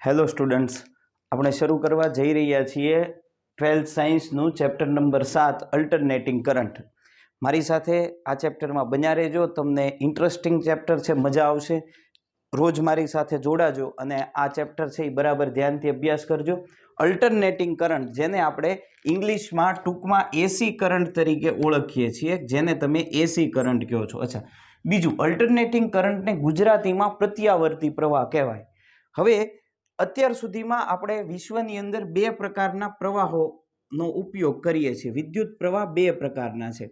Hello students, આપણે શરૂ કરવા જઈ રહ્યા છીએ 12th સાયન્સનું ચેપ્ટર નંબર 7 અલ્ટરનેટિંગ કરંટ. મારી સાથે આ ચેપ્ટરમાં બન્યા રહેજો. તમને ઇન્ટરેસ્ટિંગ ચેપ્ટર છે, મજા આવશે. રોજ મારી સાથે જોડાજો અને આ ચેપ્ટર છે એ બરાબર ધ્યાનથી અભ્યાસ કરજો. અલ્ટરનેટિંગ કરંટ, જેને આપણે ઇંગ્લિશમાં ટૂંકમાં એસી કરંટ તરીકે ઓળખીએ છીએ, જેને તમે એસી કરંટ કહો છો. અચ્છા, બીજું અલ્ટરનેટિંગ કરંટને ગુજરાતીમાં પ્રત્યાવર્તી પ્રવાહ કહેવાય. હવે અત્યાર સુધીમાં આપણે વિશ્વની અંદર બે પ્રકારના પ્રવાહોનો ઉપયોગ કરીએ છીએ. વિદ્યુત પ્રવાહ બે પ્રકારના છે.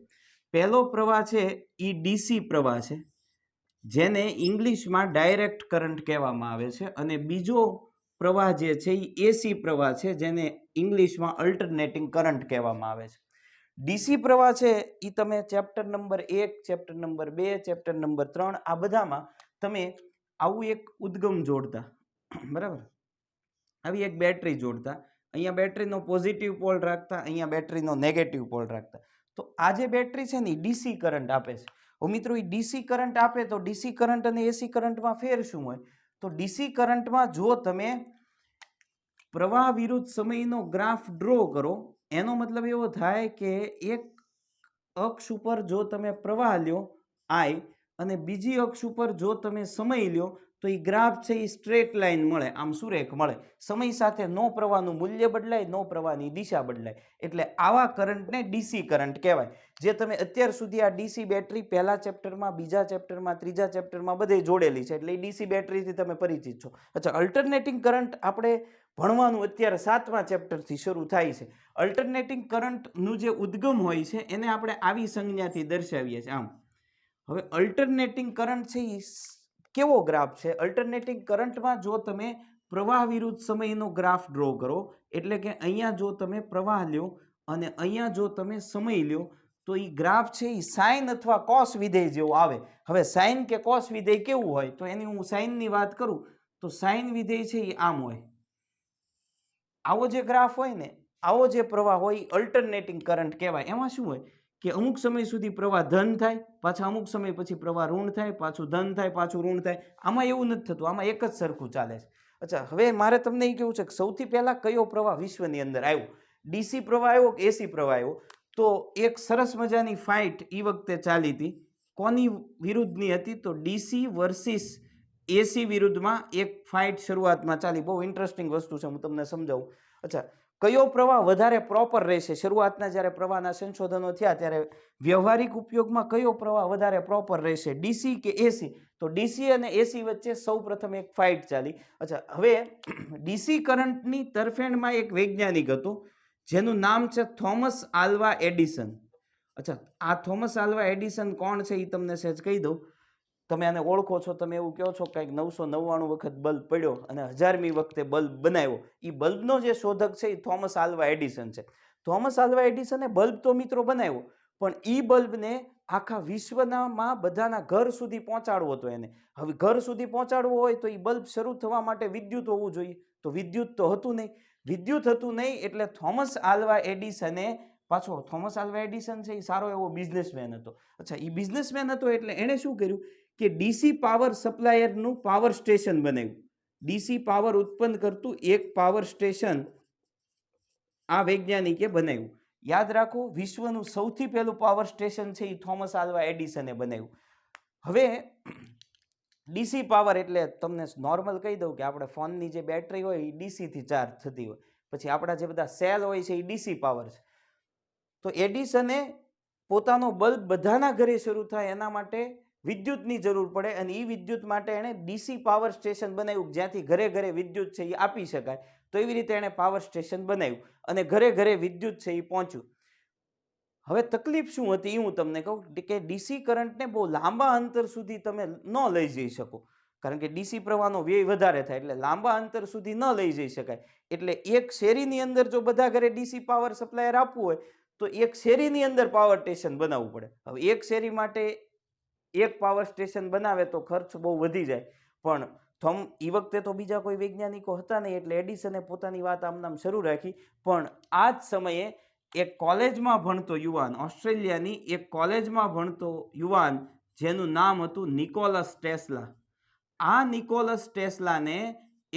પહેલો પ્રવાહ છે એ ડીસી પ્રવાહ છે, જેને ઇંગ્લિશમાં ડાયરેક્ટ કરંટ કહેવામાં આવે છે, અને બીજો પ્રવાહ જે છે એ એસી પ્રવાહ છે, જેને ઇંગ્લિશમાં અલ્ટરનેટિંગ કરંટ કહેવામાં આવે છે. ડીસી પ્રવાહ છે એ તમે chapter number 1, chapter number 2, chapter number 3 આ બધામાં તમે આવું એક ઉદ્ગમ જોડતા, બરાબર, આવી એક બેટરી જોડતા, અહીંયા બેટરીનો પોઝિટિવ પોલ રાખતા, અહીંયા બેટરીનો નેગેટિવ પોલ રાખતા. તો આ જે બેટરી છે ને એ ડીસી કરંટ આપે છે. હવે મિત્રો, એ ડીસી કરંટ આપે તો ડીસી કરંટ અને એસી કરંટમાં ફેર શું હોય? તો ડીસી કરંટમાં જો તમે પ્રવાહ વિરુદ્ધ સમયનો ગ્રાફ ડ્રો કરો, એનો મતલબ એવો થાય કે એક અક્ષ ઉપર જો તમે પ્રવાહ લ્યો આઈ, અને બીજી અક્ષ ઉપર જો તમે સમય લ્યો, તો એ ગ્રાફ છે એ સ્ટ્રેટ લાઈન મળે, આમ સુરેખ મળે. સમય સાથે નો પ્રવાહનું મૂલ્ય બદલાય, નો પ્રવાહની દિશા બદલાય. એટલે આવા કરંટને ડીસી કરંટ કહેવાય. જે તમે અત્યાર સુધી આ ડીસી બેટરી પહેલા ચેપ્ટરમાં, બીજા ચેપ્ટરમાં, ત્રીજા ચેપ્ટરમાં બધે જોડેલી છે, એટલે એ ડીસી બેટરીથી તમે પરિચિત છો. અચ્છા, અલ્ટરનેટિંગ કરંટ આપણે ભણવાનું અત્યારે 7મા ચેપ્ટરથી શરૂ થાય છે. અલ્ટરનેટિંગ કરંટનું જે ઉદ્ગમ હોય છે એને આપણે આવી સંજ્ઞાથી દર્શાવીએ છીએ, આમ. હવે અલ્ટરનેટિંગ કરંટ છે એ કેવો ગ્રાફ છે? અલ્ટરનેટિંગ કરંટમાં જો તમે પ્રવાહ વિરુદ્ધ સમયનો ગ્રાફ ડ્રો કરો, એટલે કે અહીંયા જો તમે પ્રવાહ લ્યો અને અહીંયા જો તમે સમય લ્યો, તો એ ગ્રાફ છે એ સાઇન અથવા કોસ વિધેય જેવો આવે. હવે સાઇન કે કોસ વિધેય કેવું હોય? તો એની હું સાઇનની વાત કરું તો સાઇન વિધેય છે એ આમ હોય. આવો જે ગ્રાફ હોય ને, આવો જે પ્રવાહ હોય એ અલ્ટરનેટિંગ કરંટ કહેવાય. એમાં શું હોય કે અમુક સમય સુધી પ્રવાહ ધન થાય, પાછા અમુક સમય પછી પ્રવાહ ઋણ થાય, પાછું ધન થાય, પાછું ઋણ થાય. આમાં એવું નથી થતું, આમાં એક જ સરખું ચાલે છે. અચ્છા, હવે મારે તમને એ કેવું છે કે સૌથી પહેલા કયો પ્રવાહ વિશ્વની અંદર આવ્યો? ડીસી પ્રવાહ આવ્યો કે એસી પ્રવાહ આવ્યો? તો એક સરસ મજાની ફાઇટ એ વખતે ચાલી હતી. કોની વિરુદ્ધની હતી? તો ડીસી વર્સિસ એસી વિરુદ્ધમાં એક ફાઇટ શરૂઆતમાં ચાલી. બહુ ઇન્ટરેસ્ટિંગ વસ્તુ છે, હું તમને સમજાવું. અચ્છા, કયો પ્રવાહ વધારે પ્રોપર રહેશે? શરૂઆતના જ્યારે પ્રવાહના સંશોધનો થયા ત્યારે વ્યવહારિક ઉપયોગમાં કયો પ્રવાહ વધારે પ્રોપર રહેશે, ડીસી કે એસી? તો ડીસી અને એસી વચ્ચે સૌ પ્રથમ એક ફાઇટ ચાલી. અચ્છા, હવે ડીસી કરંટની તરફેણમાં એક વૈજ્ઞાનિક હતો જેનું નામ છે થોમસ આલ્વા એડિસન. અચ્છા, આ થોમસ આલ્વા એડિસન કોણ છે એ તમને સહેજ કહી દઉં. તમે આને ઓળખો છો, તમે એવું કહો છો કંઈક 999 વખત બલ્બ પડ્યો અને 1000મી વખતે બલ્બ બનાવ્યો. એ બલ્બનો જે શોધક છે એ થોમસ આલ્વા એડિસન છે. થોમસ આલ્વા એડિસને બલ્બ તો મિત્રો બનાવ્યો, પણ એ બલ્બને આખા વિશ્વમાં બધાના ઘર સુધી પહોંચાડવો હતો એને. હવે ઘર સુધી પહોંચાડવો હોય તો એ બલ્બ શરૂ થવા માટે વિદ્યુત હોવું જોઈએ, તો વિદ્યુત તો હતું નહીં. વિદ્યુત હતું નહીં એટલે થોમસ આલ્વા એડિસને, પાછો થોમસ આલ્વા એડિસન છે એ સારો એવો બિઝનેસમેન હતો. અચ્છા, એ બિઝનેસમેન હતો એટલે એણે શું કર્યું કે ડીસી પાવર સપ્લાયરનું પાવર સ્ટેશન બનાવ્યું. ડીસી પાવર ઉત્પન્ન કરતું એક પાવર સ્ટેશન આ વૈજ્ઞાનિકે બનાવ્યું. યાદ રાખો, વિશ્વનું સૌથી પહેલું પાવર સ્ટેશન છે એ થોમસ આલ્વા એડિસને બનાવ્યું. હવે ડીસી પાવર એટલે તમને નોર્મલ કહી દઉં કે આપણે ફોનની જે બેટરી હોય એ ડીસીથી ચાર્જ થતી હોય, પછી આપણા જે બધા સેલ હોય છે એ ડીસી પાવર છે. તો એડિસને પોતાનો બલ્બ બધાના ઘરે શરૂ થાય એના માટે વિદ્યુતની જરૂર પડે, અને એ વિદ્યુત માટે એણે ડીસી પાવર સ્ટેશન બનાવ્યું, જ્યાંથી ઘરે ઘરે વિદ્યુત છે એ આપી શકાય. તો એવી રીતે એણે પાવર સ્ટેશન બનાવ્યું અને ઘરે ઘરે વિદ્યુત છે એ પહોંચ્યું. હવે તકલીફ શું હતી એ હું તમને કહું કે ડીસી કરંટને બહુ લાંબા અંતર સુધી તમે ન લઈ જઈ શકો, કારણ કે ડીસી પ્રવાહનો વ્યય વધારે થાય, એટલે લાંબા અંતર સુધી ન લઈ જઈ શકાય. એટલે એક શેરીની અંદર જો બધા ઘરે ડીસી પાવર સપ્લાયર આપવું હોય તો એક શેરીની અંદર પાવર સ્ટેશન બનાવવું પડે. હવે એક શેરી માટે એક પાવર સ્ટેશન બનાવે તો ખર્ચ બહુ વધી જાય, પણ એ વખતે તો બીજા કોઈ વૈજ્ઞાનિકો હતા નહીં, એટલે એડિસને પોતાની વાત આમ શરૂ રાખી. પણ આ જ સમયે એક કોલેજમાં ભણતો યુવાન, ઓસ્ટ્રેલિયાની એક કોલેજમાં ભણતો યુવાન જેનું નામ હતું નિકોલસ ટેસ્લા, આ નિકોલસ ટેસ્લાને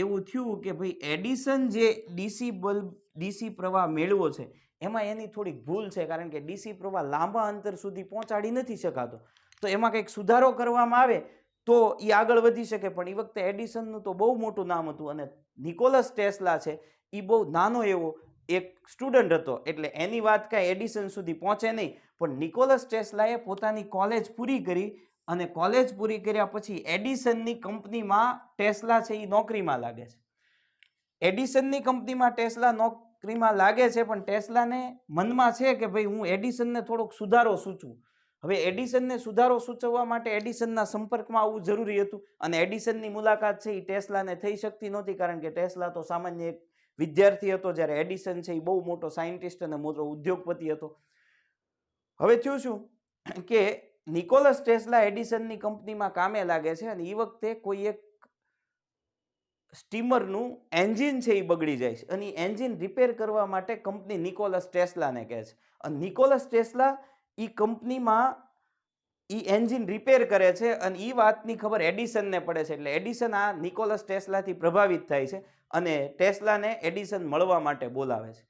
એવું થયું કે ભાઈ એડિસન જે ડીસી પ્રવાહ મેળવો છે એમાં એની થોડીક ભૂલ છે, કારણ કે ડીસી પ્રવાહ લાંબા અંતર સુધી પહોંચાડી નથી શકાતો. તો એમાં કંઈક સુધારો કરવામાં આવે તો એ આગળ વધી શકે. પણ એ વખતે એડિસનનું તો બહુ મોટું નામ હતું અને નિકોલસ ટેસ્લા છે એ બહુ નાનો એવો એક સ્ટુડન્ટ હતો, એટલે એની વાત કાંઈ એડિસન સુધી પહોંચે નહીં. પણ નિકોલસ ટેસ્લાએ પોતાની કોલેજ પૂરી કરી અને કોલેજ પૂરી કર્યા પછી એડિસનની કંપનીમાં ટેસ્લા છે એ નોકરીમાં લાગે છે. એડિસનની કંપનીમાં ટેસ્લા નોકરીમાં લાગે છે, પણ ટેસ્લાને મનમાં છે કે ભાઈ હું એડિસનને થોડોક સુધારો સૂચવું. હવે એડિસનને સુધારો સૂચવવા માટે એડિસનના સંપર્કમાં આવવું જરૂરી હતું અને એડિસનની મુલાકાત છે એ ટેસ્લાને થઈ શકતી નહોતી, કારણ કે ટેસ્લા તો સામાન્ય એક વિદ્યાર્થી હતો, જ્યારે એડિસન છે એ બહુ મોટો સાયન્ટિસ્ટ અને મોટો ઉદ્યોગપતિ હતો. હવે થયું શું કે નિકોલસ ટેસ્લા એડિસનની કંપનીમાં કામે લાગે છે અને એ વખતે કોઈ એક સ્ટીમરનું એન્જિન છે એ બગડી જાય છે અને એન્જિન રિપેર કરવા માટે કંપની નિકોલસ ટેસ્લાને કહે છે અને નિકોલસ ટેસ્લા એ કંપનીમાં એ એન્જિન રિપેર કરે છે અને એ વાતની ખબર એડિસનને પડે છે. એટલે એડિસન આ નિકોલસ ટેસ્લાથી પ્રભાવિત થાય છે અને ટેસ્લાને એડિસન મળવા માટે બોલાવે છે.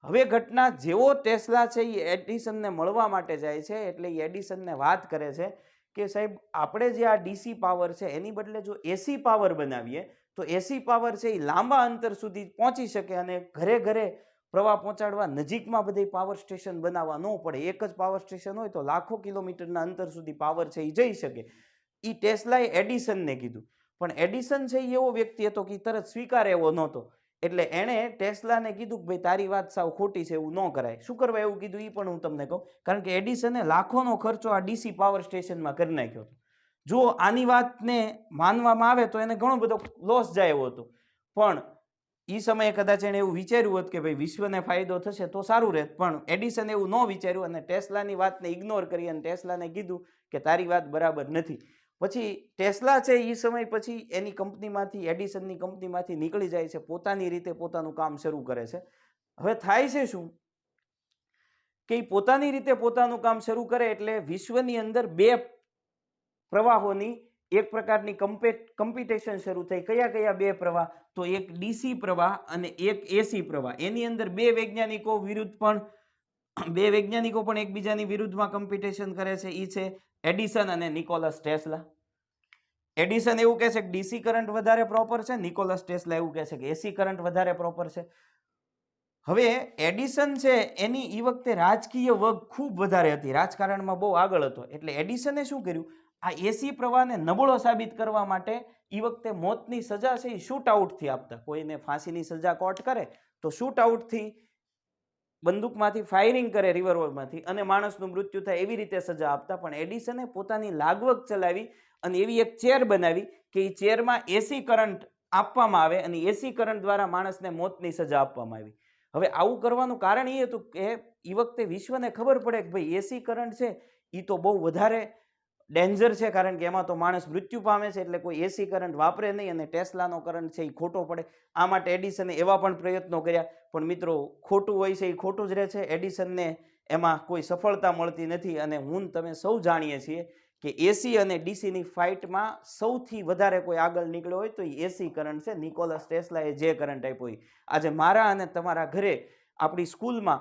હવે ઘટના જેવો ટેસ્લા છે એ એડિસનને મળવા માટે જાય છે એટલે એ એડિસનને વાત કરે છે કે સાહેબ આપણે જે આ ડીસી પાવર છે એની બદલે જો એસી પાવર બનાવીએ તો એસી પાવર છે એ લાંબા અંતર સુધી પહોંચી શકે અને ઘરે ઘરે પ્રવાહ પહોંચાડવા નજીકમાં બધી પાવર સ્ટેશન બનાવવા ન પડે. એક જ પાવર સ્ટેશન હોય તો લાખો કિલોમીટરના અંતર સુધી પાવર છે એ જઈ શકે. એ ટેસ્લાએ એડિસનને કીધું, પણ એડિસન છે એ એવો વ્યક્તિ હતો કે તરત સ્વીકાર એવો નહોતો. એટલે એણે ટેસ્લાને કીધું કે ભાઈ તારી વાત સાવ ખોટી છે, એવું ન કરાય. શું કરવા એવું કીધું એ પણ હું તમને કહું, કારણ કે એડિસને લાખોનો ખર્ચો આ ડીસી પાવર સ્ટેશનમાં કરી નાખ્યો હતો. જો આની વાતને માનવામાં આવે તો એને ઘણો બધો લોસ જાય એવો હતો, પણ એ સમયે કદાચ એણે એવું વિચાર્યું હોત કે ભાઈ વિશ્વને ફાયદો થશે તો સારું રહે, પણ એડિસન એવું ન વિચાર્યું અને ટેસ્લાની વાતને ઇગ્નોર કરી અને ટેસ્લાને કીધું કે તારી વાત બરાબર નથી. પછી ટેસ્લા છે એ સમય પછી એની કંપનીમાંથી એડિસનની કંપનીમાંથી નીકળી જાય છે, પોતાની રીતે પોતાનું કામ શરૂ કરે છે. હવે થાય છે શું કે એ પોતાની રીતે પોતાનું કામ શરૂ કરે એટલે વિશ્વની અંદર બે પ્રવાહોની એક પ્રકારની કમ્પિટિશન શરૂ થઈ. કયા કયા બે પ્રવાહ? તો એક ડીસી પ્રવાહ અને એક એસી પ્રવાહ. એની અંદર બે વૈજ્ઞાનિકો પણ એકબીજાની વિરુદ્ધમાં કમ્પિટિશન કરે છે. એ છે એડિસન અને નિકોલસ ટેસ્લા. એડિસન એવું કહે છે કે ડીસી કરંટ વધારે પ્રોપર છે, નિકોલસ ટેસ્લા એવું કહે છે કે એસી કરંટ વધારે પ્રોપર છે. હવે એડિસન છે એની એ વખતે રાજકીય વગ ખૂબ વધારે હતી, રાજકારણમાં બહુ આગળ હતો. એટલે એડિસને શું કર્યું, આ એસી પ્રવાહને નબળો સાબિત કરવા માટે એ વખતે મોતની સજા છે એ શૂટ આઉટથી આપતા. કોઈને ફાંસીની સજા કોર્ટ કરે તો શૂટ આઉટથી બંદૂકમાંથી ફાયરિંગ કરે રિવોલ્વરમાંથી અને માણસનું મૃત્યુ થાય એવી રીતે સજા આપતા. પણ એડિસને પોતાની લાગવગ ચલાવી અને એવી એક ચેર બનાવી કે એ ચેરમાં એસી કરંટ આપવામાં આવે અને એસી કરંટ દ્વારા માણસને મોતની સજા આપવામાં આવી. હવે આવું કરવાનું કારણ એ હતું કે એ વખતે વિશ્વને ખબર પડે કે ભાઈ એસી કરંટ છે એ તો બહુ વધારે ડેન્જર છે, કારણ કે એમાં તો માણસ મૃત્યુ પામે છે, એટલે કોઈ એસી કરંટ વાપરે નહીં અને ટેસ્લાનો કરંટ છે એ ખોટો પડે. આ માટે એડિસને એવા પણ પ્રયત્નો કર્યા, પણ મિત્રો ખોટું હોય છે એ ખોટું જ રહે છે. એડિસનને એમાં કોઈ સફળતા મળતી નથી અને તમે સૌ જાણીએ છીએ કે એસી અને ડીસીની ફાઇટમાં સૌથી વધારે કોઈ આગળ નીકળ્યો હોય તો એ એસી કરંટ છે. નિકોલસ ટેસ્લાએ જે કરંટ આપ્યો એ આજે મારા અને તમારા ઘરે આપણી સ્કૂલમાં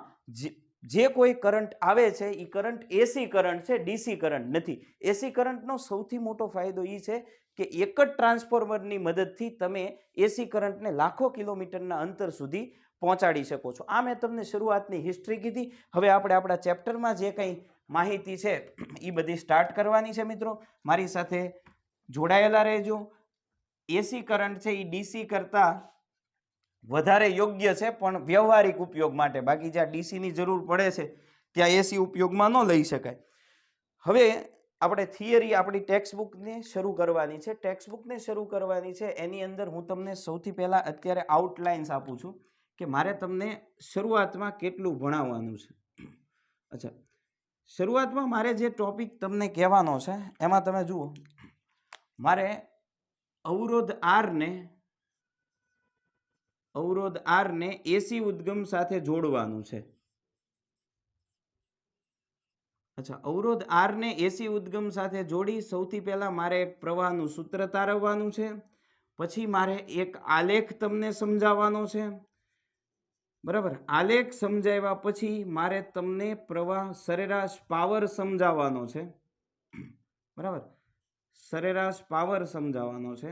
જે કોઈ કરંટ આવે છે એ કરંટ એસી કરંટ છે, ડીસી કરંટ નથી. એસી કરંટનો સૌથી મોટો ફાયદો એ છે કે એક જ ટ્રાન્સફોર્મરની મદદથી તમે એસી કરંટને લાખો કિલોમીટરના અંતર સુધી પહોંચાડી શકો છો. આ મેં તમને શરૂઆતની હિસ્ટ્રી કીધી. હવે આપણે આપણા ચેપ્ટરમાં જે કંઈ માહિતી છે એ બધી સ્ટાર્ટ કરવાની છે. મિત્રો મારી સાથે જોડાયેલા રહેજો. એસી કરંટ છે એ ડીસી કરતાં વધારે યોગ્ય છે, પણ વ્યવહારિક ઉપયોગ માટે. બાકી જ્યાં ડીસીની જરૂર પડે છે ત્યાં એસી ઉપયોગમાં ન લઈ શકાય. હવે આપણે થિયરી આપણી ટેક્સ્ટબુકને શરૂ કરવાની છે. ટેક્સ્ટબુકને શરૂ કરવાની છે એની અંદર હું તમને સૌથી પહેલાં અત્યારે આઉટલાઇન્સ આપું છું કે મારે તમને શરૂઆતમાં કેટલું ભણાવવાનું છે. અચ્છા, શરૂઆતમાં મારે જે ટોપિક તમને કહેવાનો છે એમાં તમે જુઓ, મારે અવરોધ આરને એસી ઉદ્ગમ સાથે જોડવાનું છે. અચ્છા, અવરોધ આરને એસી ઉદ્ગમ સાથે જોડી સૌથી પહેલા મારે એક પ્રવાહનું સૂત્ર તારવવાનું છે પછી મારે એક આલેખ તમને સમજાવવાનો છે, બરાબર. આલેખ સમજાવ્યા પછી મારે તમને પ્રવાહ સરેરાશ પાવર સમજાવવાનો છે, બરાબર. સરેરાશ પાવર સમજાવવાનો છે.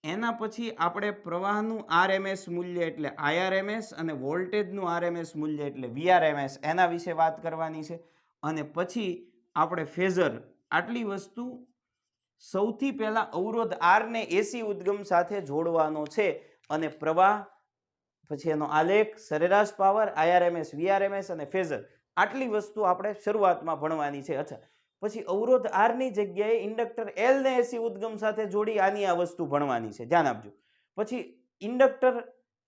એના પછી આપણે પ્રવાહનું આરએમએસ મૂલ્ય એટલે આઈઆરએમએસ અને વોલ્ટેજનું આરએમએસ મૂલ્ય એટલે વીઆરએમએસ એના વિશે વાત કરવાની છે. અને પછી આપણે ફેઝર આટલી વસ્તુ સૌથી પહેલા અવરોધ આર ને એસી ઉદ્ગમ સાથે જોડવાનો છે અને પ્રવાહ પછી એનો આલેખ સરેરાશ પાવર આઈઆરએમએસ વીઆરએમએસ અને ફેઝર આટલી વસ્તુ આપણે શરૂઆતમાં ભણવાની છે. અચ્છા, પછી અવરોધ આર ની જગ્યાએ ઇન્ડક્ટર એલ ને એસી ઉદ્ગમ સાથે જોડી આની આ વસ્તુ ભણવાની છે, ધ્યાન આપજો. પછી ઇન્ડક્ટર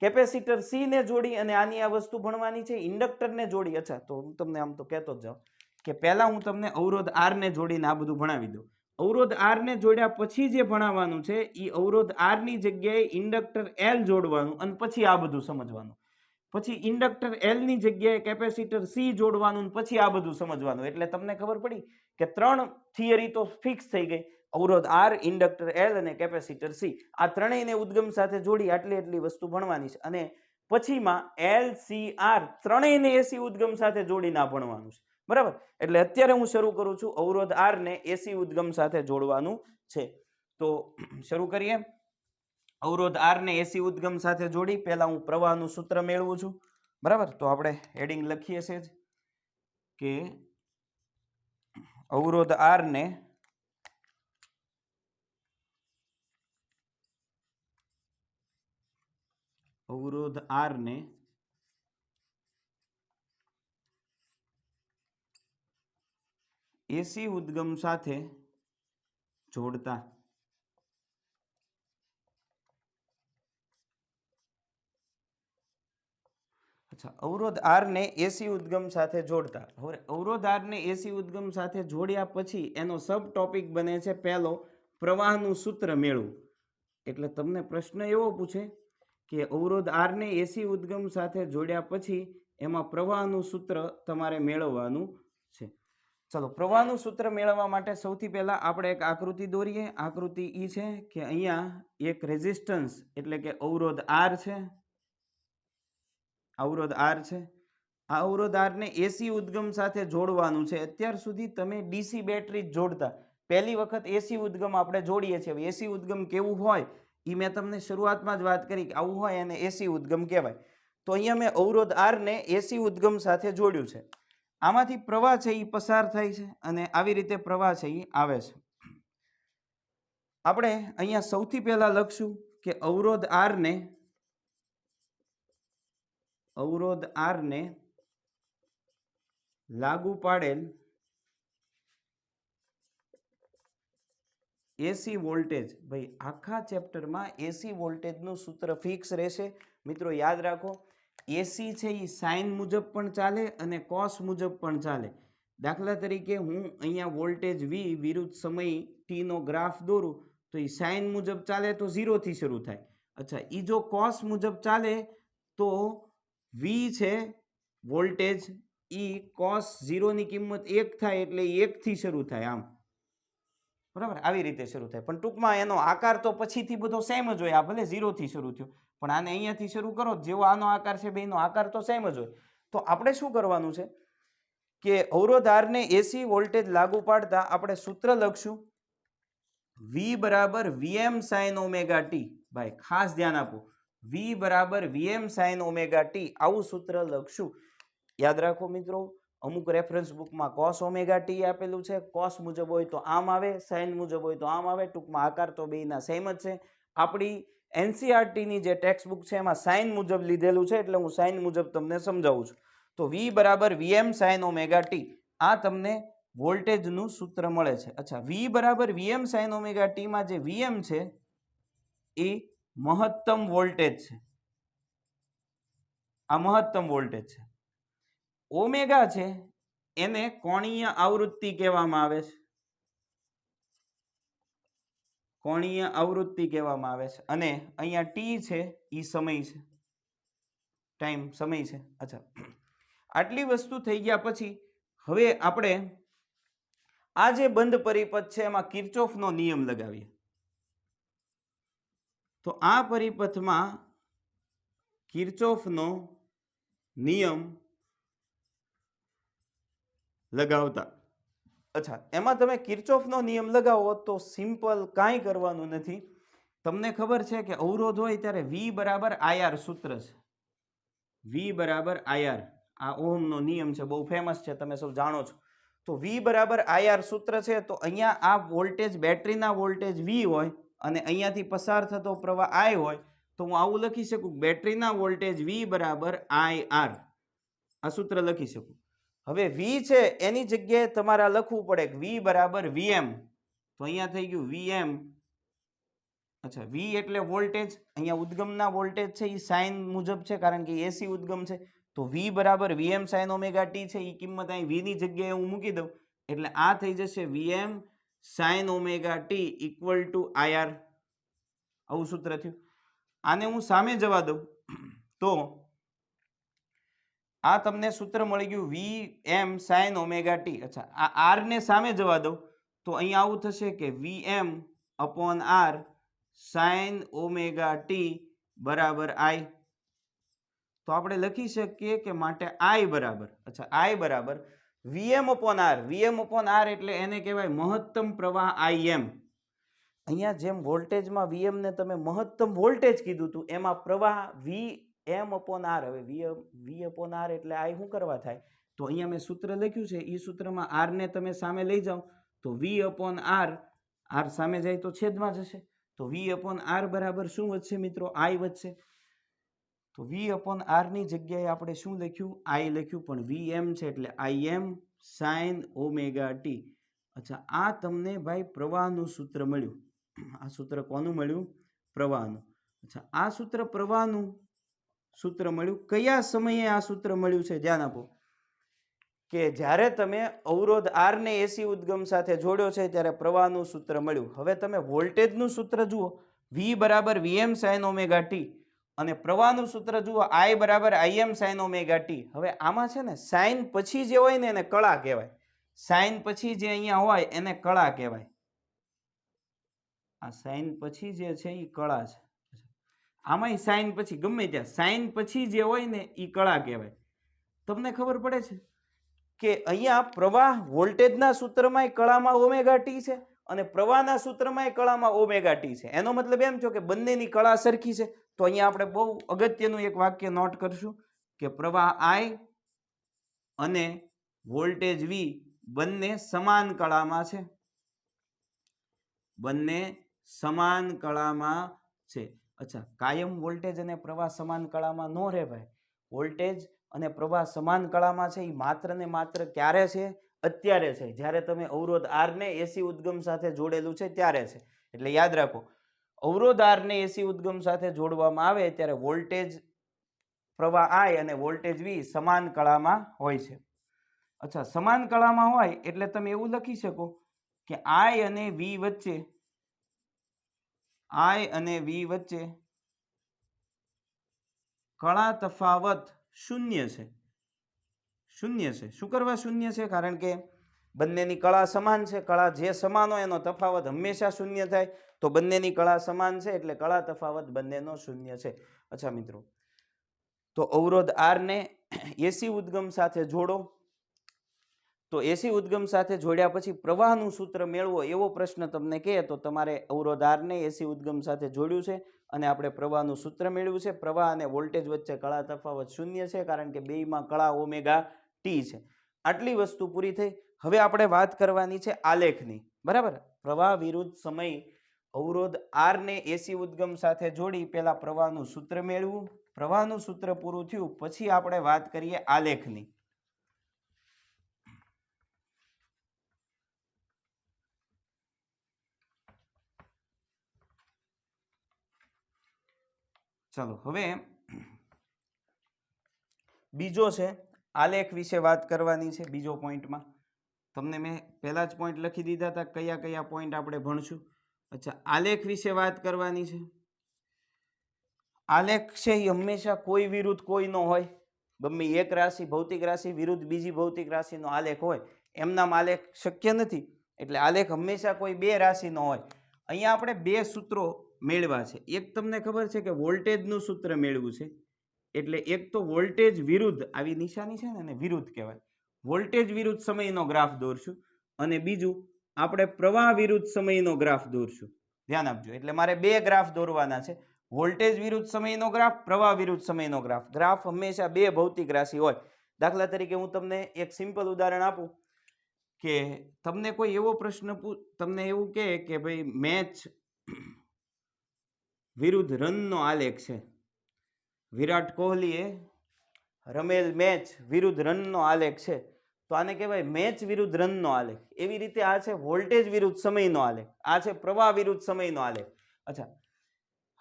કેપેસિટર સી ને જોડી અને આની આ વસ્તુ ભણવાની છે, ઇન્ડક્ટર ને જોડી. અચ્છા, તો હું તમને આમ તો કહેતો જ જાઉં કે પહેલા હું તમને અવરોધ આર ને જોડીને આ બધું ભણાવી દઉં. અવરોધ આર ને જોડ્યા પછી જે ભણાવવાનું છે એ અવરોધ આર ની જગ્યાએ ઇન્ડક્ટર એલ જોડવાનું અને પછી આ બધું સમજવાનું. પછી ઇન્ડક્ટર એલ ની જગ્યાએ કેપેસિટર સી જોડવાનું પછી આ બધું સમજવાનું. એટલે તમને ખબર પડી કે 3 થિયરી તો ફિક્સ થઈ ગઈ. અવરોધ આર, ઇન્ડક્ટર એલ અને કેપેસિટર સી આ ત્રણેયને ઉદ્ગમ સાથે જોડી આટલી વસ્તુ ભણવાની છે. અને પછીમાં એલ સી આર ત્રણેયને એસી ઉદ્ગમ સાથે જોડીને આ ભણવાનું છે, બરાબર. એટલે અત્યારે હું શરૂ કરું છું અવરોધ આર ને એસી ઉદ્ગમ સાથે જોડવાનું છે. તો શરૂ કરીએ. અવરોધ આર ને એસી ઉદ્ગમ સાથે જોડી પહેલા હું પ્રવાહનું સૂત્ર મેળવું છું, બરાબર. તો આપણે હેડિંગ લખીએ છે કે અવરોધ આર ને એસી ઉદ્ગમ સાથે જોડતા. અચ્છા, અવરોધ આર ને એસી ઉદ્ગમ સાથે જોડતા. હવે અવરોધ આર ને એસી ઉદ્ગમ સાથે જોડ્યા પછી એનો સબ ટોપિક બને છે પહેલો પ્રવાહનું સૂત્ર મેળવું. એટલે તમને પ્રશ્ન એવો પૂછે કે અવરોધ આર ને એસી ઉદ્ગમ સાથે જોડ્યા પછી એમાં પ્રવાહનું સૂત્ર તમારે મેળવવાનું છે. ચલો, પ્રવાહનું સૂત્ર મેળવવા માટે સૌથી પહેલા આપણે એક આકૃતિ દોરીએ. આકૃતિ ઈ છે કે અહીંયા એક રેઝિસ્ટન્સ એટલે કે અવરોધ આર છે, અવરોધ આર છે. આ અવરોધ આર ને એસી ઉદ્ગમ સાથે જોડવાનું છે. અત્યાર સુધી તમે ડીસી બેટરી જોડતા, પહેલી વખત એસી ઉદ્ગમ આપણે જોડીએ છીએ. એસી ઉદ્ગમ કેવું હોય એ મેં તમને શરૂઆતમાં જ વાત કરી કે આવું હોય અને એસી ઉદ્ગમ કહેવાય. તો અહીંયા મેં અવરોધ આર ને એસી ઉદ્ગમ સાથે જોડ્યું છે. આમાંથી પ્રવાહ છે એ પસાર થાય છે અને આવી રીતે પ્રવાહ છે એ આવે છે. આપણે અહીંયા સૌથી પહેલા લખશું કે અવરોધ આર ને લાગુ પાડેલ એસી વોલ્ટેજ. ભાઈ આખા ચેપ્ટરમાં એસી વોલ્ટેજનું સૂત્ર ફિક્સ રહેશે. મિત્રો યાદ રાખો, એસી છે એ સાઇન મુજબ પણ ચાલે અને કોસ મુજબ પણ ચાલે. દાખલા તરીકે હું અહીંયા વોલ્ટેજ વી વિરુદ્ધ સમય ટી નો ગ્રાફ દોરું તો એ સાઇન મુજબ ચાલે તો 0 થી શરૂ થાય. અચ્છા, એ જો કોસ મુજબ ચાલે તો વી છે વોલ્ટેજ ઈ કોસ 0 ની કિંમત 1 થાય એટલે 1 થી શરૂ થાય, આમ, બરાબર. આવી રીતે શરૂ થાય. પણ ટૂંકમાં એનો આકાર તો પછીથી બધો સેમ જ હોય. આ ભલે 0 થી શરૂ થયો પણ આને અહીંયાથી શરૂ કરો જેવો આનો આકાર છે બેનો આકાર તો સેમ જ હોય. તો આપણે શું કરવાનું છે કે અવરોધ આર ને એસી વોલ્ટેજ લાગુ પાડતા આપણે સૂત્ર લખશું V બરાબર VM sin ઓમેગા ટી. ભાઈ ખાસ ધ્યાન આપો, V બરાબર VM sin ઓમેગા ટી આવું સૂત્ર લખશું. યાદ રાખો મિત્રો, અમુક રેફરન્સ બુકમાં cos ઓમેગા ટી આપેલું છે. cos મુજબ હોય તો આમ આવે, sin મુજબ હોય તો આમ આવે. ટૂંકમાં આકાર તો બેયના સેમ જ છે. આપણી એનસીઆરટી ની જે ટેક્સ્ટ બુક છે એમાં sin મુજબ લીધેલું છે એટલે હું sin મુજબ તમને સમજાવું છું. તો V બરાબર VM sin ઓમેગા ટી આ તમને વોલ્ટેજનું સૂત્ર મળે છે. અચ્છા, V બરાબર VM sin ઓમેગા ટી માં જે VM છે એ મહત્તમ વોલ્ટેજ છે. આ મહત્તમ વોલ્ટેજ છે. ઓમેગા છે એને કોણીય આવૃત્તિ કહેવામાં આવે છે. કોણીય આવૃત્તિ કહેવામાં આવે છે. અને અહીંયા ટી છે એ સમય છે, ટાઈમ, સમય છે. અચ્છા, આટલી વસ્તુ થઈ ગયા પછી હવે આપણે આ જે બંધ પરિપથ છે એમાં કિર્ચોફનો નિયમ લગાવીએ. તો આ પરિપથમાં કિર્ચોફનો નિયમ લગાવતા. અચ્છા, એમાં તમે કિર્ચોફનો નિયમ લગાવો તો સિમ્પલ, કાંઈ કરવાનું નથી. તમને ખબર છે કે અવરોધ હોય ત્યારે V બરાબર IR સૂત્ર છે. V બરાબર IR, આ ઓહમનો નિયમ છે, બહુ ફેમસ છે, તમે સૌ જાણો છો. તો V બરાબર IR સૂત્ર છે. તો અહીંયા આ વોલ્ટેજ, બેટરીના વોલ્ટેજ V હોય અને અહીંયાથી પસાર થતો પ્રવાહ I હોય, તો હું આવું લખી શકું, બેટરીના વોલ્ટેજ V બરાબર IR, આ સૂત્ર લખી શકું. હવે V છે એની જગ્યાએ તમારે લખવું પડે કે V બરાબર VM. તો અહીંયા થઈ ગયું VM. અચ્છા, V એટલે વોલ્ટેજ, અહીંયા ઉદ્ગમના વોલ્ટેજ છે એ સાઇન મુજબ છે કારણ કે એસી ઉદ્ગમ છે. તો V બરાબર VM sin ઓમેગા t છે, એ કિંમત અહીં V ની જગ્યાએ હું મૂકી દઉં એટલે આ થઈ જશે VM sin omega t equal to IR. આવું સૂત્ર થયું. આને હું સામે જવા દઉં તો આ તમને સૂત્ર મળી ગયું VM sin ઓમેગા t. અચ્છા, આ R ને સામે જવા દઉં તો અહીંયા આવું થશે કે VM upon R sin omega t બરાબર I. તો આપણે લખી શકીએ કે માટે I બરાબર, અચ્છા, I બરાબર VM upon R. VM upon R એટલે એને કહેવાય મહત્તમ પ્રવાહ IM. અહીંયા જેમ વોલ્ટેજમાં VM ને તમે મહત્તમ વોલ્ટેજ કીધું હતું, એમાં પ્રવાહ VM upon R. હવે V upon R એટલે I શું કરવા થાય? તો અહીંયા મેં સૂત્ર લખ્યું છે, એ સૂત્રમાં R ને તમે સામે લઈ જાઓ તો V upon R, R સામે જાય તો છેદમાં જશે. તો V upon R બરાબર શું વધશે મિત્રો? I વધશે. તો V upon R ની જગ્યાએ આપણે શું લખ્યું? I લખ્યું, પણ VM છે એટલે IM sin ઓમેગા t. અચ્છા, આ તમને ભાઈ પ્રવાહનું સૂત્ર મળ્યું. આ સૂત્ર કોનું મળ્યું? પ્રવાહનું. અચ્છા, આ સૂત્ર પ્રવાહનું સૂત્ર મળ્યું. કયા સમયે આ સૂત્ર મળ્યું છે? ધ્યાન આપો કે જ્યારે તમે અવરોધ R ને એસી ઉદ્ગમ સાથે જોડ્યો છે ત્યારે પ્રવાહનું સૂત્ર મળ્યું. હવે તમે વોલ્ટેજનું સૂત્ર જુઓ, V બરાબર VM sin ઓમેગા t, અને પ્રવાહનું સૂત્ર જુઓ, I બરાબર IM sin ઓમેગા t. હવે આમાં છે ને સાઇન પછી જે હોય ને એને કળા કહેવાય. સાઇન પછી જે અહીંયા હોય એને કળા કહેવાય. આ સાઇન પછી જે છે એ કળા છે. આમાંય સાઇન પછી, ગમે ત્યાં સાઇન પછી જે હોય ને એ કળા કહેવાય. તમને ખબર પડે છે કે અહીંયા પ્રવાહ વોલ્ટેજના સૂત્રમાં કળામાં ઓમેગા ટી છે અને પ્રવાહના સૂત્રમાં કળામાં ઓમેગા ટી છે. એનો મતલબ એમ છે કે બંનેની કળા સરખી છે. તો અહીંયા આપણે બહુ અગત્યનું એક વાક્ય નોટ કરશું કે પ્રવાહ I અને વોલ્ટેજ V બંને સમાન કળામાં છે. બંને સમાન કળામાં છે. અચ્છા, કાયમ વોલ્ટેજ અને પ્રવાહ સમાન કળામાં ન રહે ભાઈ. વોલ્ટેજ અને પ્રવાહ સમાન કળામાં છે એ માત્ર ને માત્ર ક્યારે છે? અત્યારે છે, જ્યારે તમે અવરોધ R ને એસી ઉદ્ગમ સાથે જોડેલું છે ત્યારે છે. એટલે યાદ રાખો, અવરોધ R ને એસી ઉદ્ગમ સાથે જોડવામાં આવે ત્યારે વોલ્ટેજ પ્રવાહ I અને વોલ્ટેજ V સમાન કળામાં હોય છે. અચ્છા, સમાન કળામાં હોય એટલે તમે એવું લખી શકો કે I અને V વચ્ચે કળા તફાવત શૂન્ય છે. શૂન્ય છે. શું કરવા શૂન્ય છે? કારણ કે બંનેની કળા સમાન છે. કળા જે સમાન હોય એનો તફાવત હંમેશા શૂન્ય થાય. તો બંનેની કળા સમાન છે એટલે કળા તફાવત બંનેનો શૂન્ય છે. અચ્છા મિત્રો, તો અવરોધ R ને એસી ઉદ્ગમ સાથે જોડો. તો એસી ઉદ્ગમ સાથે જોડ્યા પછી પ્રવાહનું સૂત્ર મેળવો એવો પ્રશ્ન તમને કહે તો તમારે અવરોધ R ને એસી ઉદ્ગમ સાથે જોડ્યું છે અને આપણે પ્રવાહનું સૂત્ર મેળવ્યું છે. પ્રવાહ અને વોલ્ટેજ વચ્ચે કળા તફાવત શૂન્ય છે કારણ કે બેયમાં કળા ઓમેગા ટી છે. આટલી વસ્તુ પૂરી થઈ. હવે આપણે વાત કરવાની છે આલેખની. બરાબર, પ્રવાહ વિરુદ્ધ સમય અવરોધ R ને એસી ઉદ્ગમ સાથે જોડી પહેલા પ્રવાહનું સૂત્ર મેળવ્યું. પ્રવાહનું સૂત્ર પૂરું થયું પછી આપણે વાત કરીએ આલેખની. ચાલો, હવે બીજો છે આલેખ વિશે વાત કરવાની છે. બીજો પોઈન્ટમાં તમને મેં પહેલા જ પોઈન્ટ લખી દીધા હતા કયા કયા પોઈન્ટ આપણે ભણશું. અચ્છા, આલેખ વિશે વાત કરવાની છે. આલેખ છે એ હંમેશા કોઈ વિરુદ્ધ કોઈ નો હોય. ગમે એક રાશિ, ભૌતિક રાશિ વિરુદ્ધ બીજી ભૌતિક રાશિનો આલેખ હોય. એમનામ આલેખ શક્ય નથી. એટલે આલેખ હંમેશા કોઈ બે રાશિનો હોય. અહીંયા આપણે બે સૂત્રો મેળવ્યા છે. એક તમને ખબર છે કે વોલ્ટેજનું સૂત્ર મેળવ્યું છે, એટલે એક તો વોલ્ટેજ વિરુદ્ધ આવી નિશાની છે ને એને વિરુદ્ધ કહેવાય, વોલ્ટેજ વિરુદ્ધ સમયનો ગ્રાફ દોરશું, અને બીજું આપણે પ્રવાહ વિરુદ્ધ સમયનો ગ્રાફ દોરશું. ધ્યાન આપજો. એટલે મારે બે ગ્રાફ દોરવાના છે, વોલ્ટેજ વિરુદ્ધ સમયનો ગ્રાફ, પ્રવાહ વિરુદ્ધ સમયનો ગ્રાફ. ગ્રાફ હંમેશા બે ભૌતિક રાશિ હોય. દાખલા તરીકે હું તમને એક સિમ્પલ ઉદાહરણ આપું કે તમને કોઈ એવો પ્રશ્ન તમને એવું કહે કે ભાઈ મેચ વિરુદ્ધ રનનો આલેખ છે, વિરાટ કોહલીએ રમેલ મેચ વિરુદ્ધ રનનો આલેખ છે, તો આને કહેવાય મેચ વિરુદ્ધ રનનો આલેખ. એવી રીતે આ છે વોલ્ટેજ વિરુદ્ધ સમયનો આલેખ, આ છે પ્રવાહ વિરુદ્ધ સમયનો આલેખ. અચ્છા,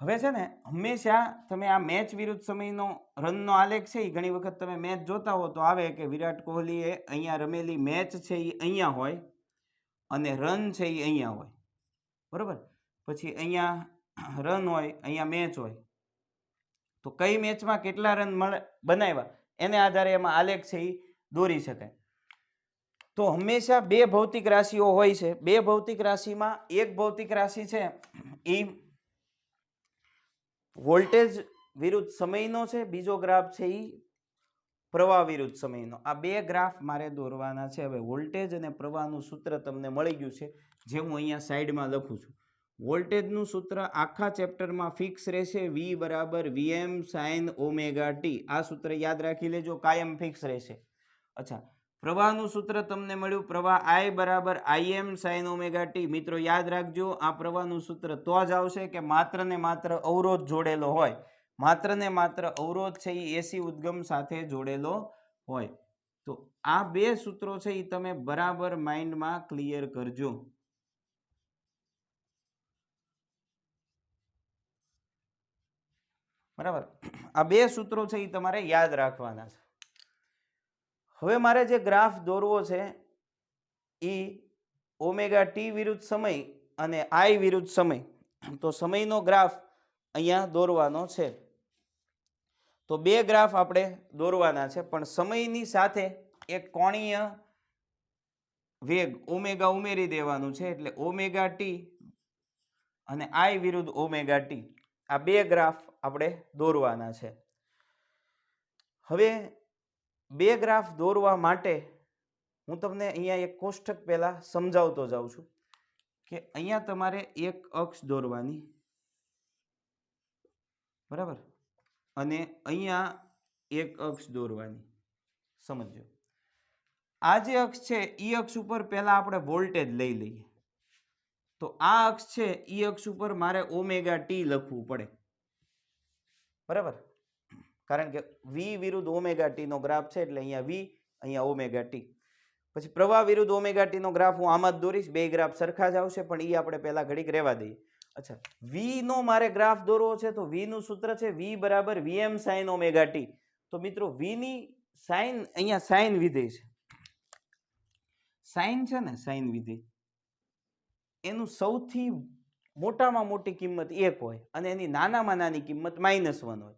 હવે છે ને હંમેશા તમે આ મેચ વિરુદ્ધ સમયનો રનનો આલેખ છે એ ઘણી વખત તમે મેચ જોતા હો તો આવે કે વિરાટ કોહલીએ અહીંયા રમેલી મેચ છે એ અહીંયા હોય અને રન છે એ અહીંયા હોય, બરોબર. પછી અહીંયા રન હોય, અહીંયા મેચ હોય, તો કઈ મેચમાં કેટલા રન બનાવ્યા એને આધારે એમાં આલેખ છે એ દોરી શકાય. તો હંમેશા બે ભૌતિક રાશિઓ હોય છે. બે ભૌતિક રાશિમાં એક ભૌતિક રાશિ છે એ વોલ્ટેજ વિરુદ્ધ સમયનો છે, બીજો ગ્રાફ છે એ પ્રવાહ વિરુદ્ધ સમયનો. આ બે ગ્રાફ મારે દોરવાના છે. હવે વોલ્ટેજ અને પ્રવાહનું સૂત્ર તમને મળી ગયું છે, જે હું અહીંયા સાઈડમાં લખું છું. વોલ્ટેજનું સૂત્ર આખા ચેપ્ટરમાં ફિક્સ રહેશે, V બરાબર Vm sin ઓમેગા ટી. આ સૂત્ર યાદ રાખી લેજો, કાયમ ફિક્સ રહેશે. અચ્છા, પ્રવાહનું સૂત્ર તમને મળ્યું, પ્રવાહ I બરાબર Im sin ઓમેગા ટી. મિત્રો યાદ રાખજો, આ પ્રવાહનું સૂત્ર તો જ આવશે કે માત્ર ને માત્ર અવરોધ જોડેલો હોય, માત્ર ને માત્ર અવરોધ છે એ એસી ઉદ્ગમ સાથે જોડેલો હોય. તો આ બે સૂત્રો છે એ તમે બરાબર માઇન્ડમાં ક્લિયર કરજો. બરાબર, આ બે સૂત્રો છે એ તમારે યાદ રાખવાના છે. હવે મારે જે ગ્રાફ દોરવો છે એ ઓમેગા ટી વિરુદ્ધ સમય અને આઈ વિરુદ્ધ સમય. તો સમયનો ગ્રાફ અહીંયા દોરવાનો છે. તો બે ગ્રાફ આપણે દોરવાના છે, પણ સમયની સાથે એક કોણીય વેગ ઓમેગા ઉમેરી દેવાનું છે. એટલે ઓમેગા ટી અને આઈ વિરુદ્ધ ઓમેગા ટી, આ બે ગ્રાફ આપણે દોરવાના છે. હવે બે ગ્રાફ દોરવા માટે હું તમને અહીંયા એક કોષ્ટક પહેલા સમજાવતો જાઉં છું કે અહીંયા તમારે એક અક્ષ દોરવાની, બરાબર, અને અહીંયા એક અક્ષ દોરવાની. સમજો, આ જે અક્ષ છે એ અક્ષ ઉપર પહેલા આપણે વોલ્ટેજ લઈ લઈએ. તો આ અક્ષ છે એ અક્ષ ઉપર મારે ઓમેગા ટી લખવું પડે, બરાબર, કારણ કે V વિરુદ્ધ ઓમેગા ટી નો ગ્રાફ છે, એટલે અહીંયા V, અહીંયા ઓમેગા ટી. પછી પ્રવાહ વિરુદ્ધ ઓમેગા ટી નો ગ્રાફ હું આમાં જ દોરીશ, બે ગ્રાફ સરખા જ આવશે, પણ એ આપણે પહેલા ઘડીક રહેવા દઈએ. અચ્છા, V નો મારે ગ્રાફ દોરવો છે, તો V નું સૂત્ર છે V બરાબર Vm sin ઓમેગા ટી. તો મિત્રો V ની સાઇન, અહીંયા સાઇન વિધેય છે, સાઇન છે ને, સાઇન વિધેય એનું સૌથી મોટામાં મોટી કિંમત 1 હોય અને એની નાનામાં નાની કિંમત -1 હોય.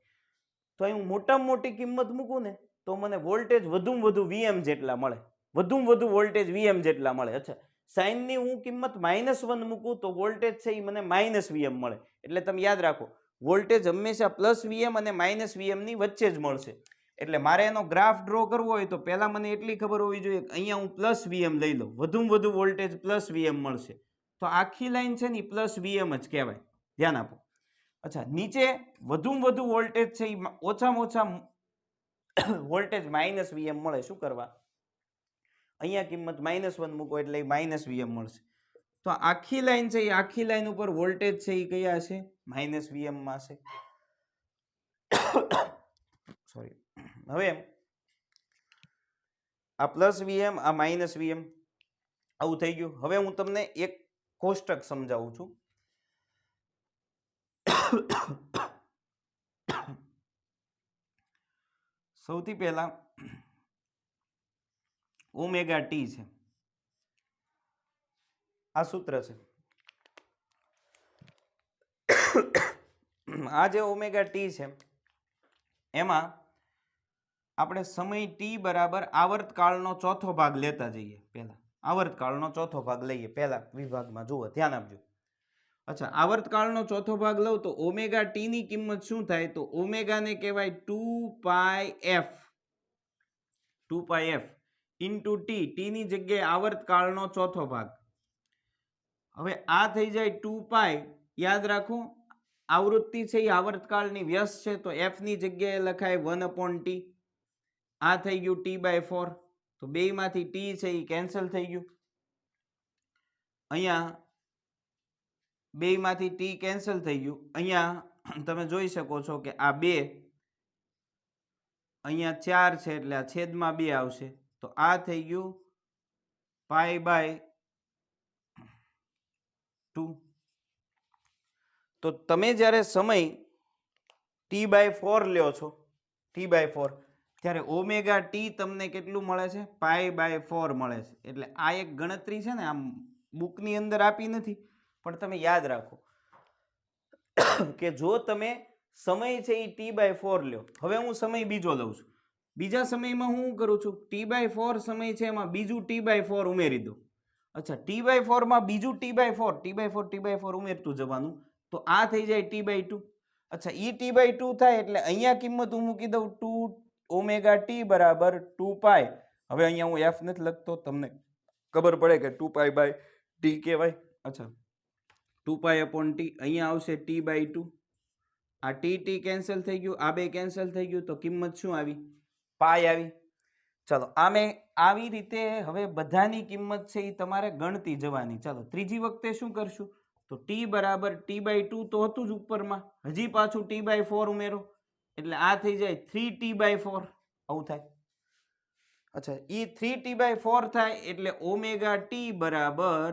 તો અહીં હું મોટામાં મોટી કિંમત મૂકું ને તો મને વોલ્ટેજ વધુમાં વધુ Vm જેટલા મળે, વધુમાં વધુ વોલ્ટેજ Vm જેટલા મળે. અચ્છા, સાઇનની હું કિંમત -1 મૂકું તો વોલ્ટેજ છે એ મને -Vm મળે. એટલે તમે યાદ રાખો, વોલ્ટેજ હંમેશા +Vm અને -Vm ની વચ્ચે જ મળશે. એટલે મારે એનો ગ્રાફ ડ્રો કરવો હોય તો પહેલા મને એટલી ખબર હોવી જોઈએ કે અહીંયા હું +Vm લઈ લઉં, વધુમાં વધુ વોલ્ટેજ +Vm મળશે. તો આખી લાઈન છે ને +Vm જ કહેવાય. ધ્યાન આપો. અચ્છા, નીચે વધુમાં વધુ વોલ્ટેજ છે એ ઓછામાં ઓછા વોલ્ટેજ -Vm મળે. શું કરવા? અહીંયા કિંમત -1 મૂકો એટલે -Vm મળશે. તો આખી લાઈન છે એ આખી લાઈન ઉપર વોલ્ટેજ છે એ કયા હશે? -Vm માં હશે. સોરી. હવે આ +Vm, આ -Vm, આવું થઈ ગયું. હવે હું તમને એક કોષ્ટક સમજાવું છું. સૌથી પહેલા ઓમેગા ટી છે, આ સૂત્ર છે. આ જે ઓમેગા ટી છે એમાં આપણે સમય ટી બરાબર આવર્તકાળનો ચોથો ભાગ લેતા જઈએ. પહેલા આવર્તકાળનો ચોથો ભાગ લઈએ, પહેલા વિભાગમાં જુઓ, ધ્યાન આપજો. અચ્છા, આવર્તકાળનો ચોથો ભાગ લઉં તો ઓમેગા ટી ની કિંમત શું થાય? તો ઓમેગાને કહેવાય 2πf ઇન્ટુ ટી. ટી ની જગ્યાએ આવર્તકાળનો ચોથો ભાગ. હવે આ થઈ જાય 2π. યાદ રાખો આવૃત્તિ છે એ આવર્તકાળની વ્યસ્ત છે, તો એફ ની જગ્યાએ લખાય 1/t. આ થઈ ગયું t/4. તો બે માંથી ટી છે એ કેન્સલ થઈ ગયું. અહીંયા બે માંથી ટી કેન્સલ થઈ ગયું. અહીંયા તમે જોઈ શકો છો કે આ 2 અહીંયા 4 છે એટલે આ છેદમાં 2 આવશે. તો આ થઈ ગયું π/2. તો તમે જ્યારે સમય t/4 લ્યો છો, t/4, ત્યારે ઓમેગા ટી તમને કેટલું મળે છે? π/4 મળે છે. એટલે આ એક ગણતરી છે ને, આમ બુકની અંદર આપી નથી, પણ તમે યાદ રાખો કે જો તમે સમય છે એ t/4 લ્યો. હવે હું સમય બીજો લઉં છું. બીજા સમયમાં હું કરું છું, t/4 સમય છે એમાં બીજું t/4 ઉમેરી દઉં. અચ્છા, t/4 માં બીજું t/4 ઉમેરતું જવાનું. તો આ થઈ જાય t/2. અચ્છા, ઈ t/2 થાય એટલે અહીંયા કિંમત હું મૂકી દઉં 2 ઓમેગા ટી બરાબર 2π. હવે અહીંયા હું f નથી લખતો, તમને ખબર પડે કે 2π/t કહેવાય. અચ્છા, 2π/t અહીંયા આવશે t/2. આ ટી કેન્સલ થઈ ગયું, આ બે કેન્સલ થઈ ગયું, તો કિંમત શું આવી? પાઈ આવી. ચાલો, આમે આવી રીતે હવે બધાની કિંમત છે એ તમારે ગણતી જવાની. ચાલો, ત્રીજી વખતે શું કરશું? તો ટી બરાબર t/2 તો હતું જ ઉપરમાં, હજી પાછું t/4 ઉમેરો એટલે આ થઈ જાય 3t/4. આવું થાય. અચ્છા, એ 3t/4 થાય એટલે ઓમેગા ટી બરાબર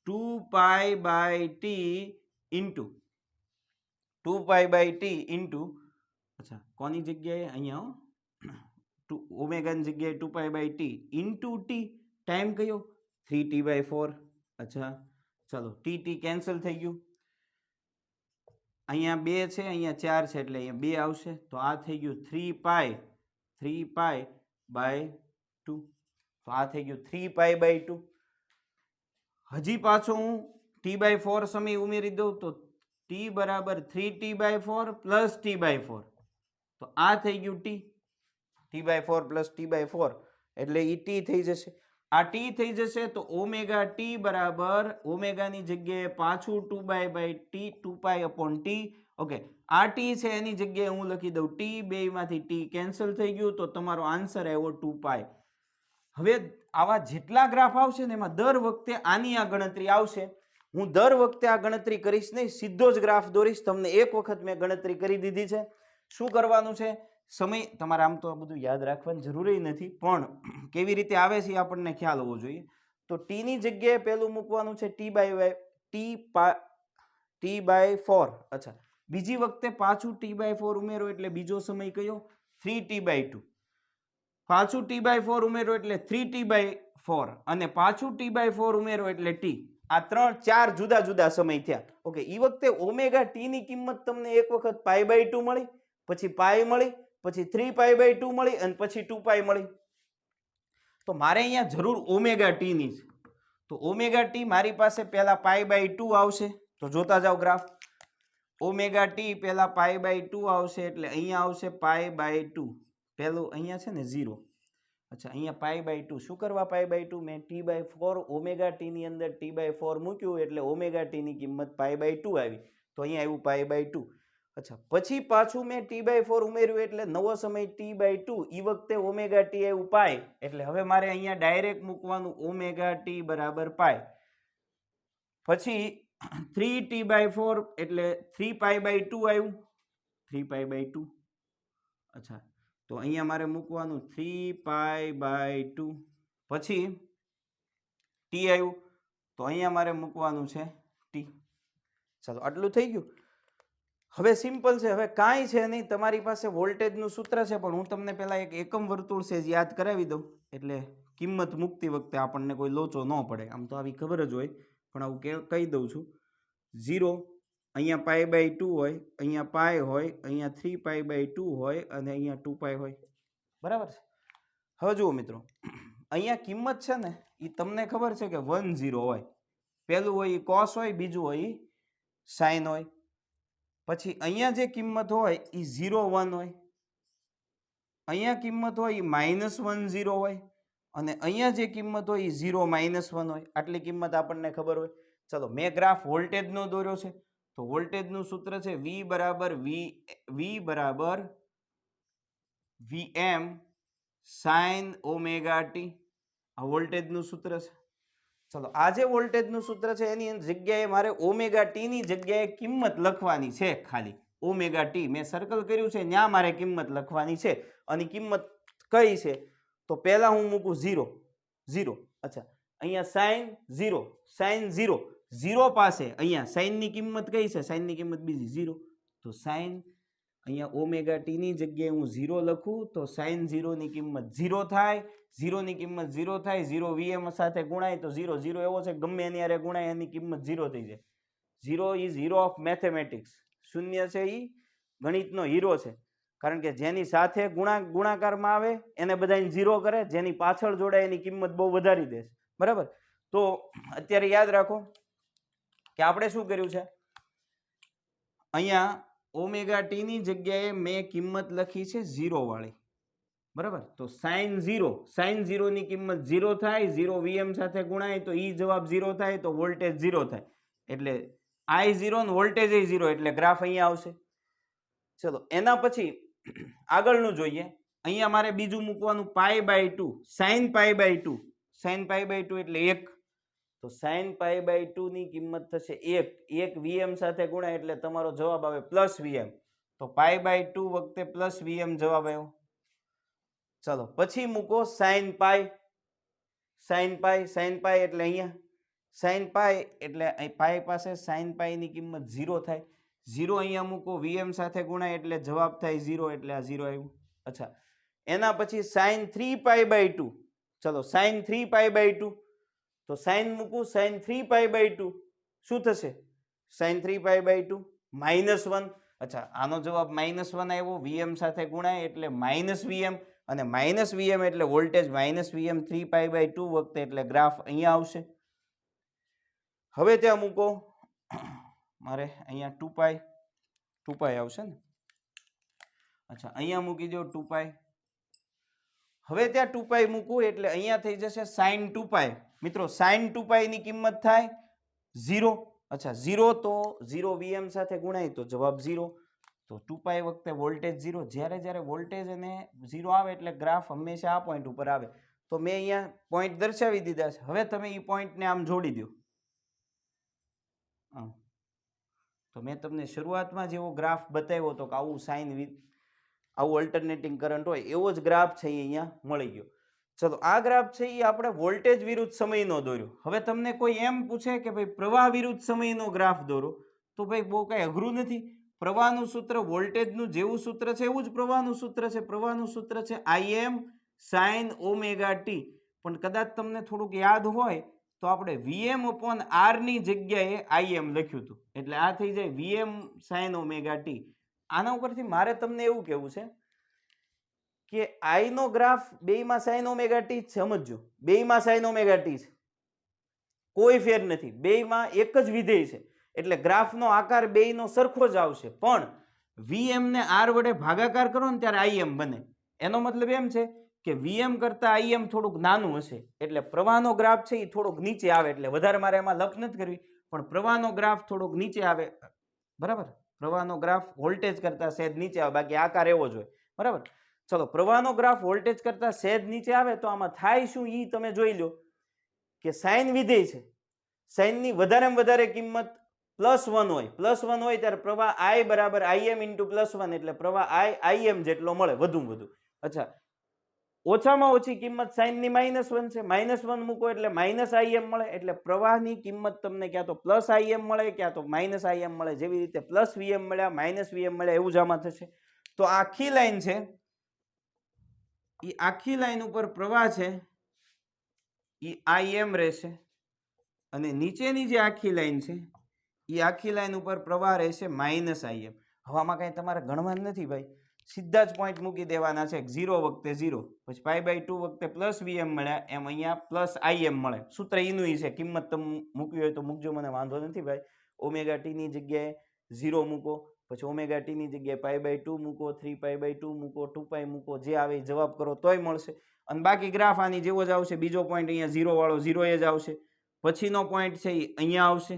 2π/t ઇન્ટુ 2π/t ઇન્ટુ, અચ્છા કોની જગ્યાએ? અહીંયા ઓમેગાની જગ્યાએ 2π/t ઇન્ટુ ટી. ટાઈમ કયો? 3t/4. અચ્છા, ચાલો, ટી કેન્સલ થઈ ગયું. અહીંયા 2 છે, અહીંયા 4 છે એટલે અહીંયા 2 આવશે. તો આ થઈ ગયું 3π/2. તો આ થઈ ગયું 3π/2. હજી પાછો હું t/4 સમય ઉમેરી દઉં તો t બરાબર 3t/4 પ્લસ t/4. તો આ થઈ ગયું t/4 પ્લસ t/4 એટલે ઈ ટી થઈ જશે. આ ટી થઈ જશે તો ઓમેગા ટી બરાબર ઓમેગાની જગ્યાએ પાછું 2π/t. ઓકે, આ ટી છે એની જગ્યાએ હું લખી દઉં ટી. બે માંથી ટી કેન્સલ થઈ ગયું, તો તમારો આન્સર આવ્યો 2π. હવે આવા જેટલા ગ્રાફ આવશે ને એમાં દર વખતે આની આ ગણતરી આવશે. હું દર વખતે આ ગણતરી કરીશ નહીં, સીધો જ ગ્રાફ દોરીશ. તમને એક વખત મેં ગણતરી કરી દીધી છે. શું કરવાનું છે? સમય તમારે આમ તો આ બધું યાદ રાખવાની જરૂરી નથી, પણ કેવી રીતે આવે છે આપણને ખ્યાલ હોવો જોઈએ. તો ટી ની જગ્યાએ પહેલું મૂકવાનું છે t/4. અચ્છા, બીજી વખતે પાછું t/4 ઉમેરો એટલે બીજો સમય કયો? 3t/2. પાછું t/4 ઉમેરો એટલે 3t/4 અને પાછું t/4 ઉમેરો એટલે t. આ 4 જુદા જુદા સમય થયા. ઓકે, એ વખતે ઓમેગા ટી ની કિંમત તમને એક વખત π/2 મળી, પછી પાઈ મળી, પછી 3π/2 મળી અને પછી 2π મળી. તો મારે અહીંયા જરૂર ઓમેગા ટી ની છે. તો ઓમેગા ટી મારી પાસે પહેલા π/2 આવશે. તો જોતા જાઓ ગ્રાફ. ઓમેગા ટી પહેલા π/2 આવશે એટલે અહીંયા આવશે π/2. પહેલું અહીંયા છે ને 0. અચ્છા, અહીંયા π/2. શું કરવા π/2? મેં t/4 ઓમેગા ટી ની અંદર t/4 મૂક્યું એટલે ઓમેગા ટી ની કિંમત π/2 આવી. તો અહીંયા આવ્યું π/2. અચ્છા, પછી પાછું મેં t/4 ઉમેર્યું એટલે નવો સમય t/2. ઈ વખતે ઓમેગા ટી આવ્યું પાઈ. એટલે હવે મારે અહીંયા ડાયરેક્ટ મૂકવાનું ઓમેગા ટી બરાબર પાઈ. પછી 3t/4 એટલે 3π/2 આવ્યું. 3π/2. અચ્છા, તો અહીંયા મારે મૂકવાનું 3π/2. પછી ટી આવ્યું, તો અહીંયા મારે મૂકવાનું છે ટી. ચાલો, આટલું થઈ ગયું. હવે સિમ્પલ છે, હવે કાંઈ છે નહીં, તમારી પાસે વોલ્ટેજનું સૂત્ર છે, પણ હું તમને પહેલાં એક એકમ વર્તુળ છે યાદ કરાવી દઉં એટલે કિંમત મૂકતી વખતે આપણને કોઈ લોચો ન પડે. આમ તો આવી ખબર જ હોય, પણ આવું કહી દઉં છું. 0 અહીંયા π/2 હોય, અહીંયા પાય હોય, અહીંયા 3π/2 હોય અને અહીંયા 2π હોય. બરાબર છે? હવે જુઓ મિત્રો, અહીંયા કિંમત છે ને એ તમને ખબર છે કે 1 0 હોય. પહેલું હોય એ કોસ હોય, બીજું હોય એ સાઇન હોય, પછી અહીંયા જે કિંમત હોય એ 0 1 હોય, અહીંયા કિંમત હોય એ -1 0 હોય, અને અહીંયા જે કિંમત હોય એ 0 -1 હોય. આટલી કિંમત આપણને ખબર હોય. ચલો મેં ગ્રાફ વોલ્ટેજનો દોર્યો છે, તો વોલ્ટેજનું સૂત્ર છે V બરાબર Vm sin ઓમેગા ટી. આ વોલ્ટેજનું સૂત્ર છે. ચલો આ જે વોલ્ટેજનું સૂત્ર છે એની જગ્યાએ મારે ઓમેગા ટી ની જગ્યાએ કિંમત લખવાની છે. ખાલી ઓમેગા ટી મેં સર્કલ કર્યું છે, ત્યાં મારે કિંમત લખવાની છે. અને કિંમત કઈ છે? તો પહેલા હું મૂકું 0. અચ્છા, અહીંયા સાઇન 0 પાસે અહીંયા સાઇન ની કિંમત કઈ છે? સાઇન ની કિંમત બીજી 0. તો સાઇન અહીંયા ઓમેગા ટી ની જગ્યાએ હું 0 લખું તો સાઇન 0 ની કિંમત 0 થાય. 0 ની કિંમત 0 થાય, 0 Vm સાથે ગુણાય તો 0 એવો છે ગમે એની હારે ગુણાય એની કિંમત 0 થઈ જાય. 0 ઇઝ હીરો ઓફ મેથેમેટિક્સ. શૂન્ય છે એ ગણિતનો હીરો છે, કારણ કે જેની સાથે ગુણાકારમાં આવે એને બધાને 0 કરે, જેની પાછળ જોડાય એની કિંમત બહુ વધારી દે છે. બરાબર? તો અત્યારે યાદ રાખો કે આપણે શું કર્યું છે, અહીંયા ઓમેગા ટી ની જગ્યાએ મેં કિંમત લખી છે 0 વાળી. બરાબર? તો સાઇન 0 ની કિંમત 0 થાય, 0 Vm સાથે ગુણાય તો ઈ જવાબ 0 થાય, તો વોલ્ટેજ 0 થાય. એટલે I 0 ને વોલ્ટેજ 0, એટલે ગ્રાફ અહીંયા આવશે. ચલો એના પછી આગળનું જોઈએ. અહીંયા મારે બીજું મૂકવાનું π/2, sin π/2. sin π/2 એટલે 1. તો sin π/2 ની કિંમત થશે 1 Vm સાથે ગુણાય એટલે તમારો જવાબ આવે +Vm. તો π/2 વખતે +Vm જવાબ આવ્યો. ચલો પછી મૂકો sin π એટલે અહીંયા sin π એટલે π પાસે sin π ની કિંમત 0 થાય. 0 અહીંયા મૂકો, Vm સાથે ગુણાય એટલે જવાબ થાય 0, એટલે આ 0 આવ્યું. અચ્છા, એના પછી sin 3π/2. ચલો sin 3π/2, તો sin મૂકું, sin 3π/2 શું થશે? sin 3π/2 -1. અચ્છા, આનો જવાબ -1 આવ્યો. Vm સાથે ગુણાય એટલે -Vm, અને -Vm એટલે વોલ્ટેજ -Vm 3π/2 વખતે, એટલે ગ્રાફ અહીંયા આવશે. હવે ત્યાં મૂકો, મારે અહીંયા 2π આવશે ને. અચ્છા, અહીંયા મૂકી દો 2π. હવે ત્યાં 2π મૂકું એટલે અહીંયા થઈ જશે sin 2π. મિત્રો sin 2π ની કિંમત થાય 0. અચ્છા, 0 તો 0 Vm સાથે ગુણાય તો જવાબ 0. તો 2π વખતે વોલ્ટેજ 0. જ્યારે વોલ્ટેજ અને 0 આવે એટલે ગ્રાફ હંમેશા આ પોઈન્ટ ઉપર આવે. તો મેં અહીંયા પોઈન્ટ દર્શાવી દીધા છે. હવે તમે એ પોઈન્ટને આમ જોડી દો. તો મેં તમને શરૂઆતમાં જેવો ગ્રાફ બતાવ્યો હતો કે આવું સાઇન આવું અલ્ટરનેટિંગ કરંટ હોય, એવો જ ગ્રાફ છે અહીંયા મળી ગયો. ચલો આ ગ્રાફ છે એ આપણે વોલ્ટેજ વિરુદ્ધ સમયનો દોર્યો. હવે તમને કોઈ એમ પૂછે કે ભાઈ પ્રવાહ વિરુદ્ધ સમયનો ગ્રાફ દોરો, તો ભાઈ બહુ કઈ અઘરું નથી. પ્રવાહનું સૂત્ર વોલ્ટેજનું જેવું સૂત્ર છે એવું જ પ્રવાહનું સૂત્ર છે. પ્રવાહનું સૂત્ર છે Im sin ઓમેગા ટી. પણ કદાચ તમને થોડુંક યાદ હોય તો આપણે Vm/R ની જગ્યાએ Im લખ્યું હતું, એટલે આ થઈ જાય Vm sin ઓમેગા ટી. આના ઉપરથી મારે તમને એવું કહેવું છે કે I નો ગ્રાફ બેયમાં sin ઓમેગા ટી જ સમજજો. બેયમાં sin ઓમેગા ટી છે, કોઈ ફેર નથી. બેયમાં એક જ વિધેય છે, એટલે ગ્રાફનો આકાર બેયનો સરખો જ આવશે. પણ Vm ને R વડે ભાગાકાર કરો ને ત્યારે Im બને. એનો મતલબ એમ છે કે Vm કરતા Im થોડુંક નાનું હશે, એટલે પ્રવાહનો ગ્રાફ છે એ થોડોક નીચે આવે. એટલે વધારે મારે એમાં લપ નથી કરવી, પણ પ્રવાહનો ગ્રાફ થોડોક નીચે આવે. બરાબર? પ્રવાહનો ગ્રાફ વોલ્ટેજ કરતા સહેજ નીચે આવે, બાકી આકાર એવો જ હોય. બરાબર? ચલો, પ્રવાહનો ગ્રાફ વોલ્ટેજ કરતા સહેજ નીચે આવે તો આમાં થાય શું એ તમે જોઈ લો કે સાઇન વિધેય છે. સાઇનની વધારેમાં વધારે કિંમત +1 હોય. +1 હોય ત્યારે પ્રવાહ I બરાબર Im × +1, એટલે પ્રવાહ Im જેટલો મળે વધુમાં વધુ. અચ્છા, ઓછામાં ઓછી કિંમત સાઇનની -1 છે. -1 મૂકો એટલે -Im મળે, એટલે પ્રવાહની કિંમત તમને ક્યાં તો +Im મળે ક્યાં તો -Im મળે. જેવી રીતે +Vm મળ્યા -Vm મળ્યા એવું જ આમાં થશે. તો આખી લાઈન છે એ આખી લાઈન ઉપર પ્રવાહ છે એ Im રહેશે, અને નીચેની જે આખી લાઈન છે એ આખી લાઈન ઉપર પ્રવાહ રહેશે -Im. હવે આમાં કઈ તમારે ગણવાનું નથી ભાઈ, સીધા જ પોઈન્ટ મૂકી દેવાના છે. 0 વખતે 0, પછી π/2 વખતે +Vm મળ્યા, એમ અહીંયા +Im મળે. સૂત્ર એનું છે. કિંમત તમે મૂકવી હોય તો મૂકજો, મને વાંધો નથી ભાઈ. ઓમેગા ટીની જગ્યાએ 0 મૂકો, પછી ઓમેગા ટીની જગ્યાએ π/2 મૂકો, 3π/2 મૂકો, 2π મૂકો, જે આવે એ જવાબ કરો તોય મળશે. અને બાકી ગ્રાફ આની જેવો જ આવશે. બીજો પોઈન્ટ અહીંયા 0 વાળો 0 જ આવશે. પછીનો પોઈન્ટ છે એ અહીંયા આવશે,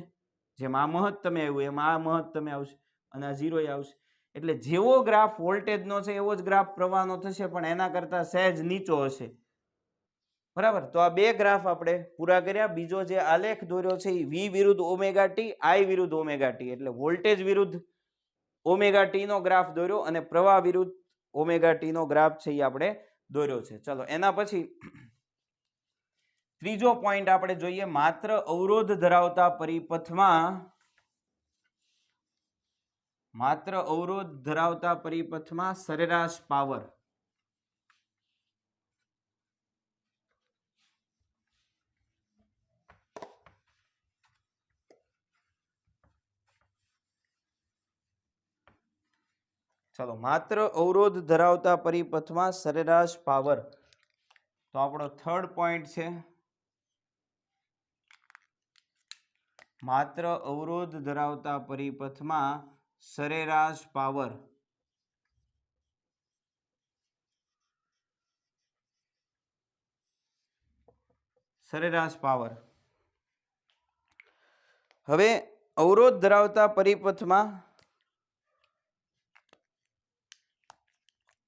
જેમ આ મહત્તમે આવ્યું એમાં આ મહત્તમે આવશે અને આ 0 આવશે. એટલે જેવો ગ્રાફ વોલ્ટેજનો છે એવો જ ગ્રાફ પ્રવાહનો થશે, પણ એના કરતા સહેજ નીચો હશે. બરાબર, તો આ બે ગ્રાફ આપણે પૂરા કર્યા. બીજો જે આલેખ દોર્યો છે એ V વિરુદ્ધ ઓમેગા ટી, I વિરુદ્ધ ઓમેગા ટી, એટલે વોલ્ટેજ વિરુદ્ધ ઓમેગા ટી નો ગ્રાફ દોર્યો અને પ્રવાહ વિરુદ્ધ ઓમેગા ટી નો ગ્રાફ છે એ આપણે દોર્યો છે. ચલો એના પછી ત્રીજો પોઈન્ટ આપણે જોઈએ. માત્ર અવરોધ ધરાવતા પરિપથમાં સરેરાશ પાવર. ચલો, માત્ર અવરોધ ધરાવતા પરિપથમાં સરેરાશ પાવર. તો આપણો થર્ડ પોઈન્ટ છે માત્ર અવરોધ ધરાવતા પરિપથમાં સરેરાશ પાવર. સરેરાશ પાવર. હવે અવરોધ ધરાવતા પરિપથમાં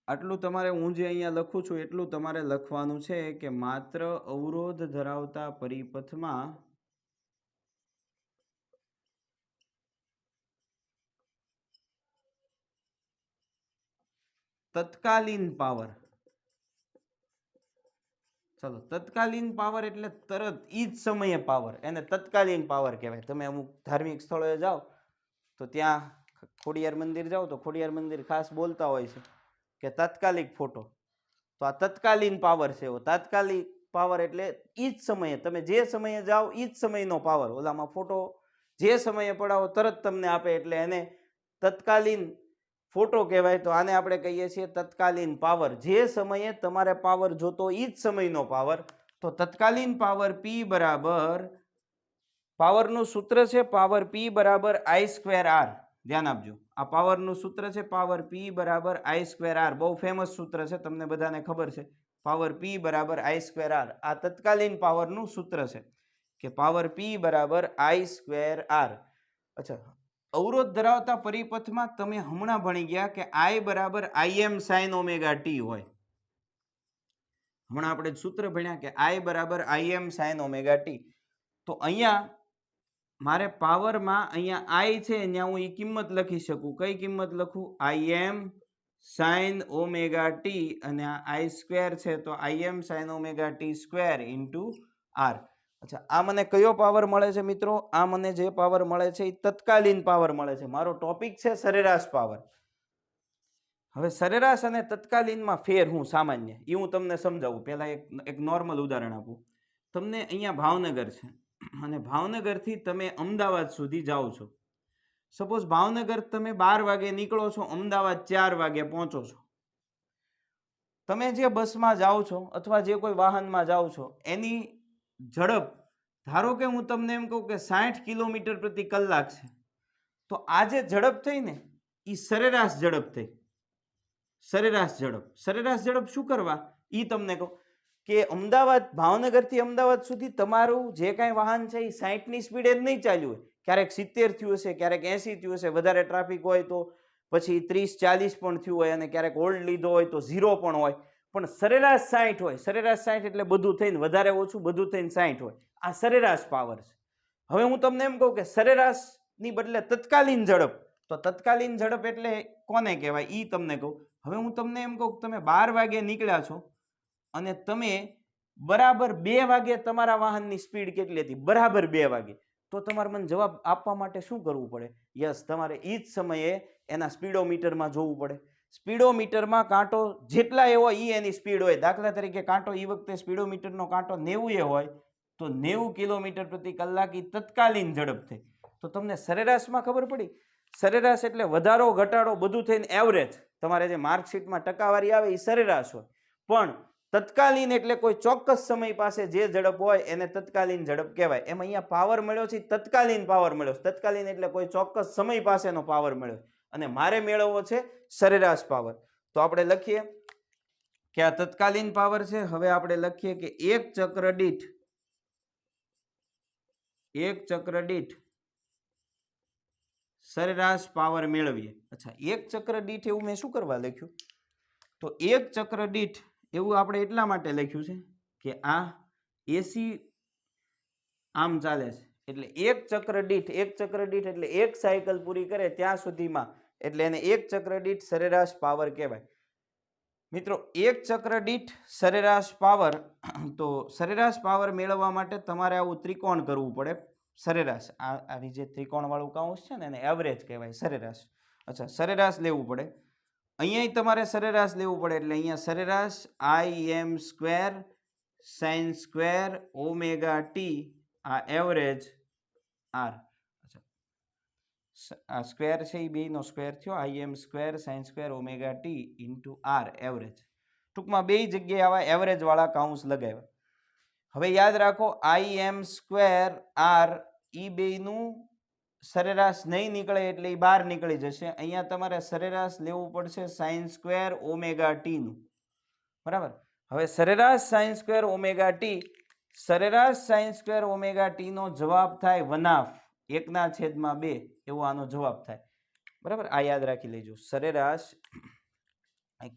આટલું તમારે, હું જે અહીંયા લખું છું એટલું તમારે લખવાનું છે કે માત્ર અવરોધ ધરાવતા પરિપથમાં તત્કાલીન પાવર. ચલો, તત્કાલીન પાવર એટલે તરત ઈ જ સમયે પાવર, એને તત્કાલીન પાવર કહેવાય. તમે અમુક ધાર્મિક સ્થળોએ જાઓ તો ત્યાં ખોડિયાર મંદિર જાઓ તો ખોડિયાર મંદિર ખાસ બોલતા હોય છે કે તાત્કાલિક ફોટો. તો આ તત્કાલીન પાવર છે. તાત્કાલિક પાવર એટલે ઈ જ સમયે, તમે જે સમયે જાઓ ઈ જ સમયનો પાવર. ઓલામાં ફોટો જે સમયે પડાવો તરત તમને આપે, એટલે એને તત્કાલીન ફોટો કહેવાય. તો આને આપણે કહીએ છીએ તત્કાલીન પાવર. જે સમયે તમારે પાવર જોતો ઈ જ સમયનો પાવર. તો તત્કાલીન પાવર P બરાબર, પાવરનું સૂત્ર છે પાવર P બરાબર I²R. ધ્યાન આપજો, આ પાવરનું સૂત્ર છે પાવર P બરાબર I²R. બહુ ફેમસ સૂત્ર છે, તમને બધાને ખબર છે. પાવર P બરાબર I²R. આ તત્કાલીન પાવરનું સૂત્ર છે કે પાવર P બરાબર I²R. અચ્છા, અવરોધ ધરાવતા પરિપથમાં તમે હમણાં ભણી ગયા કે I બરાબર Im sin ઓમેગા ટી હોય. હમણાં આપણે સૂત્ર ભણ્યા કે I બરાબર Im sin ઓમેગા ટી. તો અહીંયા મારે પાવરમાં અહીંયા I છે, અહીંયા હું એ કિંમત લખી શકું. કઈ કિંમત લખું? Im sin ઓમેગા ટી, અને આ I² છે તો Im sin omega T square into R. અચ્છા, આ મને કયો પાવર મળે છે મિત્રો? આ મને જે પાવર મળે છે એ તત્કાલીન પાવર મળે છે. મારો ટોપિક છે સરેરાશ પાવર. હવે સરેરાશ અને તત્કાલીનમાં ફેર હું સામાન્ય એ હું તમને સમજાવું. પહેલા એક નોર્મલ ઉદાહરણ આપું તમને. અહીંયા ભાવનગર છે અને ભાવનગરથી તમે અમદાવાદ સુધી જાઓ છો. સપોઝ ભાવનગર તમે 12 વાગે નીકળો છો, અમદાવાદ 4 વાગે પહોંચો છો. તમે જે બસમાં જાઓ છો અથવા જે કોઈ વાહનમાં જાઓ છો એની ઝડપ, ધારો કે હું તમને એમ કહું કે 60 કિલોમીટર પ્રતિ કલાક છે, તો આ જે ઝડપ થઈ ને એ સરેરાશ ઝડપ થઈ. સરેરાશ ઝડપ શું કરવા એ તમને કહું કે અમદાવાદ, ભાવનગરથી અમદાવાદ સુધી તમારું જે કાંઈ વાહન છે એ 60ની સ્પીડે જ નહીં ચાલ્યું હોય. ક્યારેક 70 થયું હશે, ક્યારેક 80 થયું હશે, વધારે ટ્રાફિક હોય તો પછી 30-40 પણ થયું હોય, અને ક્યારેક હોલ્ડ લીધો હોય તો 0 પણ હોય. પણ સરેરાશ 60 હોય. સરેરાશ 60 એટલે બધું થઈને વધારે ઓછું બધું થઈને 60 હોય. આ સરેરાશ પાવર છે. હવે હું તમને એમ કહું કે સરેરાશની બદલે તત્કાલીન ઝડપ, તો તત્કાલીન ઝડપ એટલે કોને કહેવાય એ તમને કહું. હવે હું તમને એમ કહું કે તમે 12 વાગે નીકળ્યા છો અને તમે બરાબર 2 વાગે તમારા વાહનની સ્પીડ કેટલી હતી? બરાબર 2 વાગે. તો તમારે મને જવાબ આપવા માટે શું કરવું પડે? યસ, તમારે એ જ સમયે એના સ્પીડોમીટરમાં જોવું પડે. સ્પીડોમીટરમાં કાંટો જેટલા એ હોય એ એની સ્પીડ હોય. દાખલા તરીકે કાંટો એ વખતે સ્પીડોમીટરનો કાંટો 90 એ હોય તો 90 કિલોમીટર પ્રતિ કલાક એ તત્કાલીન ઝડપ થઈ. તો તમને સરેરાશમાં ખબર પડી. સરેરાશ એટલે વધારો ઘટાડો બધું થઈને એવરેજ. તમારે જે માર્કશીટમાં ટકાવારી આવે એ સરેરાશ હોય. પણ તત્કાલીન એટલે કોઈ ચોક્કસ સમય પાસે જે ઝડપ હોય એને તત્કાલીન ઝડપ કહેવાય. એમ અહીંયા પાવર મળ્યો છે તત્કાલીન પાવર મળ્યો છે. તત્કાલીન એટલે કોઈ ચોક્કસ સમય પાસેનો પાવર મળ્યો અને મારે મેળવવો છે સરેરાશ પાવર. તો આપણે લખીએ કે આ તત્કાલીન પાવર છે. હવે આપણે લખીએ કે એક ચક્ર દીઠ સરેરાશ પાવર મેળવીએ. અચ્છા, એક ચક્ર દીઠ એવું મેં શું કરવા લખ્યું? તો એક ચક્ર દીઠ એવું આપણે એટલા માટે લખ્યું છે કે આ એસી આમ ચાલે છે એટલે એક ચક્ર દીઠ એટલે એક સાયકલ પૂરી કરે ત્યાં સુધીમાં, એટલે એને એક ચક્ર દીઠ સરેરાશ પાવર કહેવાય. મિત્રો, એક ચક્ર દીઠ સરેરાશ પાવર, તો સરેરાશ પાવર મેળવવા માટે તમારે આવું ત્રિકોણ કરવું પડે. સરેરાશ આવી જે ત્રિકોણ વાળું કૌંસ છે ને એને એવરેજ કહેવાય, સરેરાશ. અચ્છા, સરેરાશ લેવું પડે. અહીંયા તમારે સરેરાશ લેવું પડે એટલે અહીંયા સરેરાશ Im square sine square omega T આ એવરેજ આર. આ સ્ક્વેર છે એ બેનો સ્ક્વેર થયો, Im square sine square omega T into R average. ટૂંકમાં બે જગ્યાએ આવા એવરેજ વાળા કાઉન્સ લગાવ્યા. હવે યાદ રાખો Im સ્ક્વેર આર ઈ બેનું સરેરાશ નહીં નીકળે એટલે એ બહાર નીકળી જશે. અહીંયા તમારે સરેરાશ લેવું પડશે સાઇન સ્ક્વેર ઓમેગા ટી નું. બરાબર. હવે સરેરાશ સાઇન સ્ક્વેર ઓમેગા ટી નો જવાબ થાય 1/2, 1/2 એવો આનો જવાબ થાય. બરાબર, આ યાદ રાખી લેજો. સરેરાશ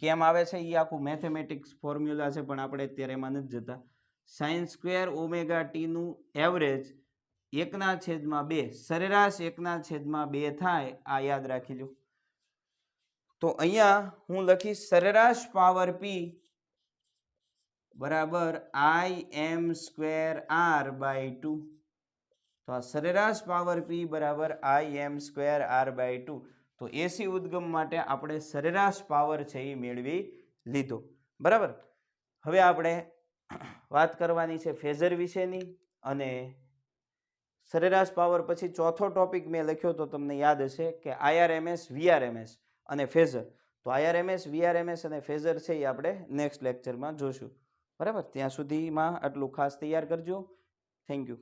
કેમ આવે છે એ આખું મેથેમેટિક્સ ફોર્મ્યુલા છે પણ આપણે અત્યારે એમાં નથી જતા. સાઇન સ્ક્વેર ઓમેગા ટી નું એવરેજ 1/2, સરેરાશ 1/2 થાય. આ યાદ રાખી લો. તો અહીંયા હું લખીશ સરેરાશ પાવર P બરાબર Im સ્ક્વેર આર બાય 2. તો આ સરેરાશ પાવર P બરાબર Im સ્ક્વેર આર બાય 2. તો એસી ઉદ્ગમ માટે આપણે સરેરાશ પાવર છે એ મેળવી લીધો. બરાબર. હવે આપણે વાત કરવાની છે ફેઝર વિશેની. અને સરેરાશ પાવર પછી ચોથો ટોપિક મેં લખ્યો તો તમને યાદ હશે કે IRMS, VRMS અને ફેઝર. તો IRMS, VRMS અને ફેઝર છે એ આપણે નેક્સ્ટ લેક્ચરમાં જોશું. બરાબર, ત્યાં સુધીમાં આટલું ખાસ તૈયાર કરજો. Thank you.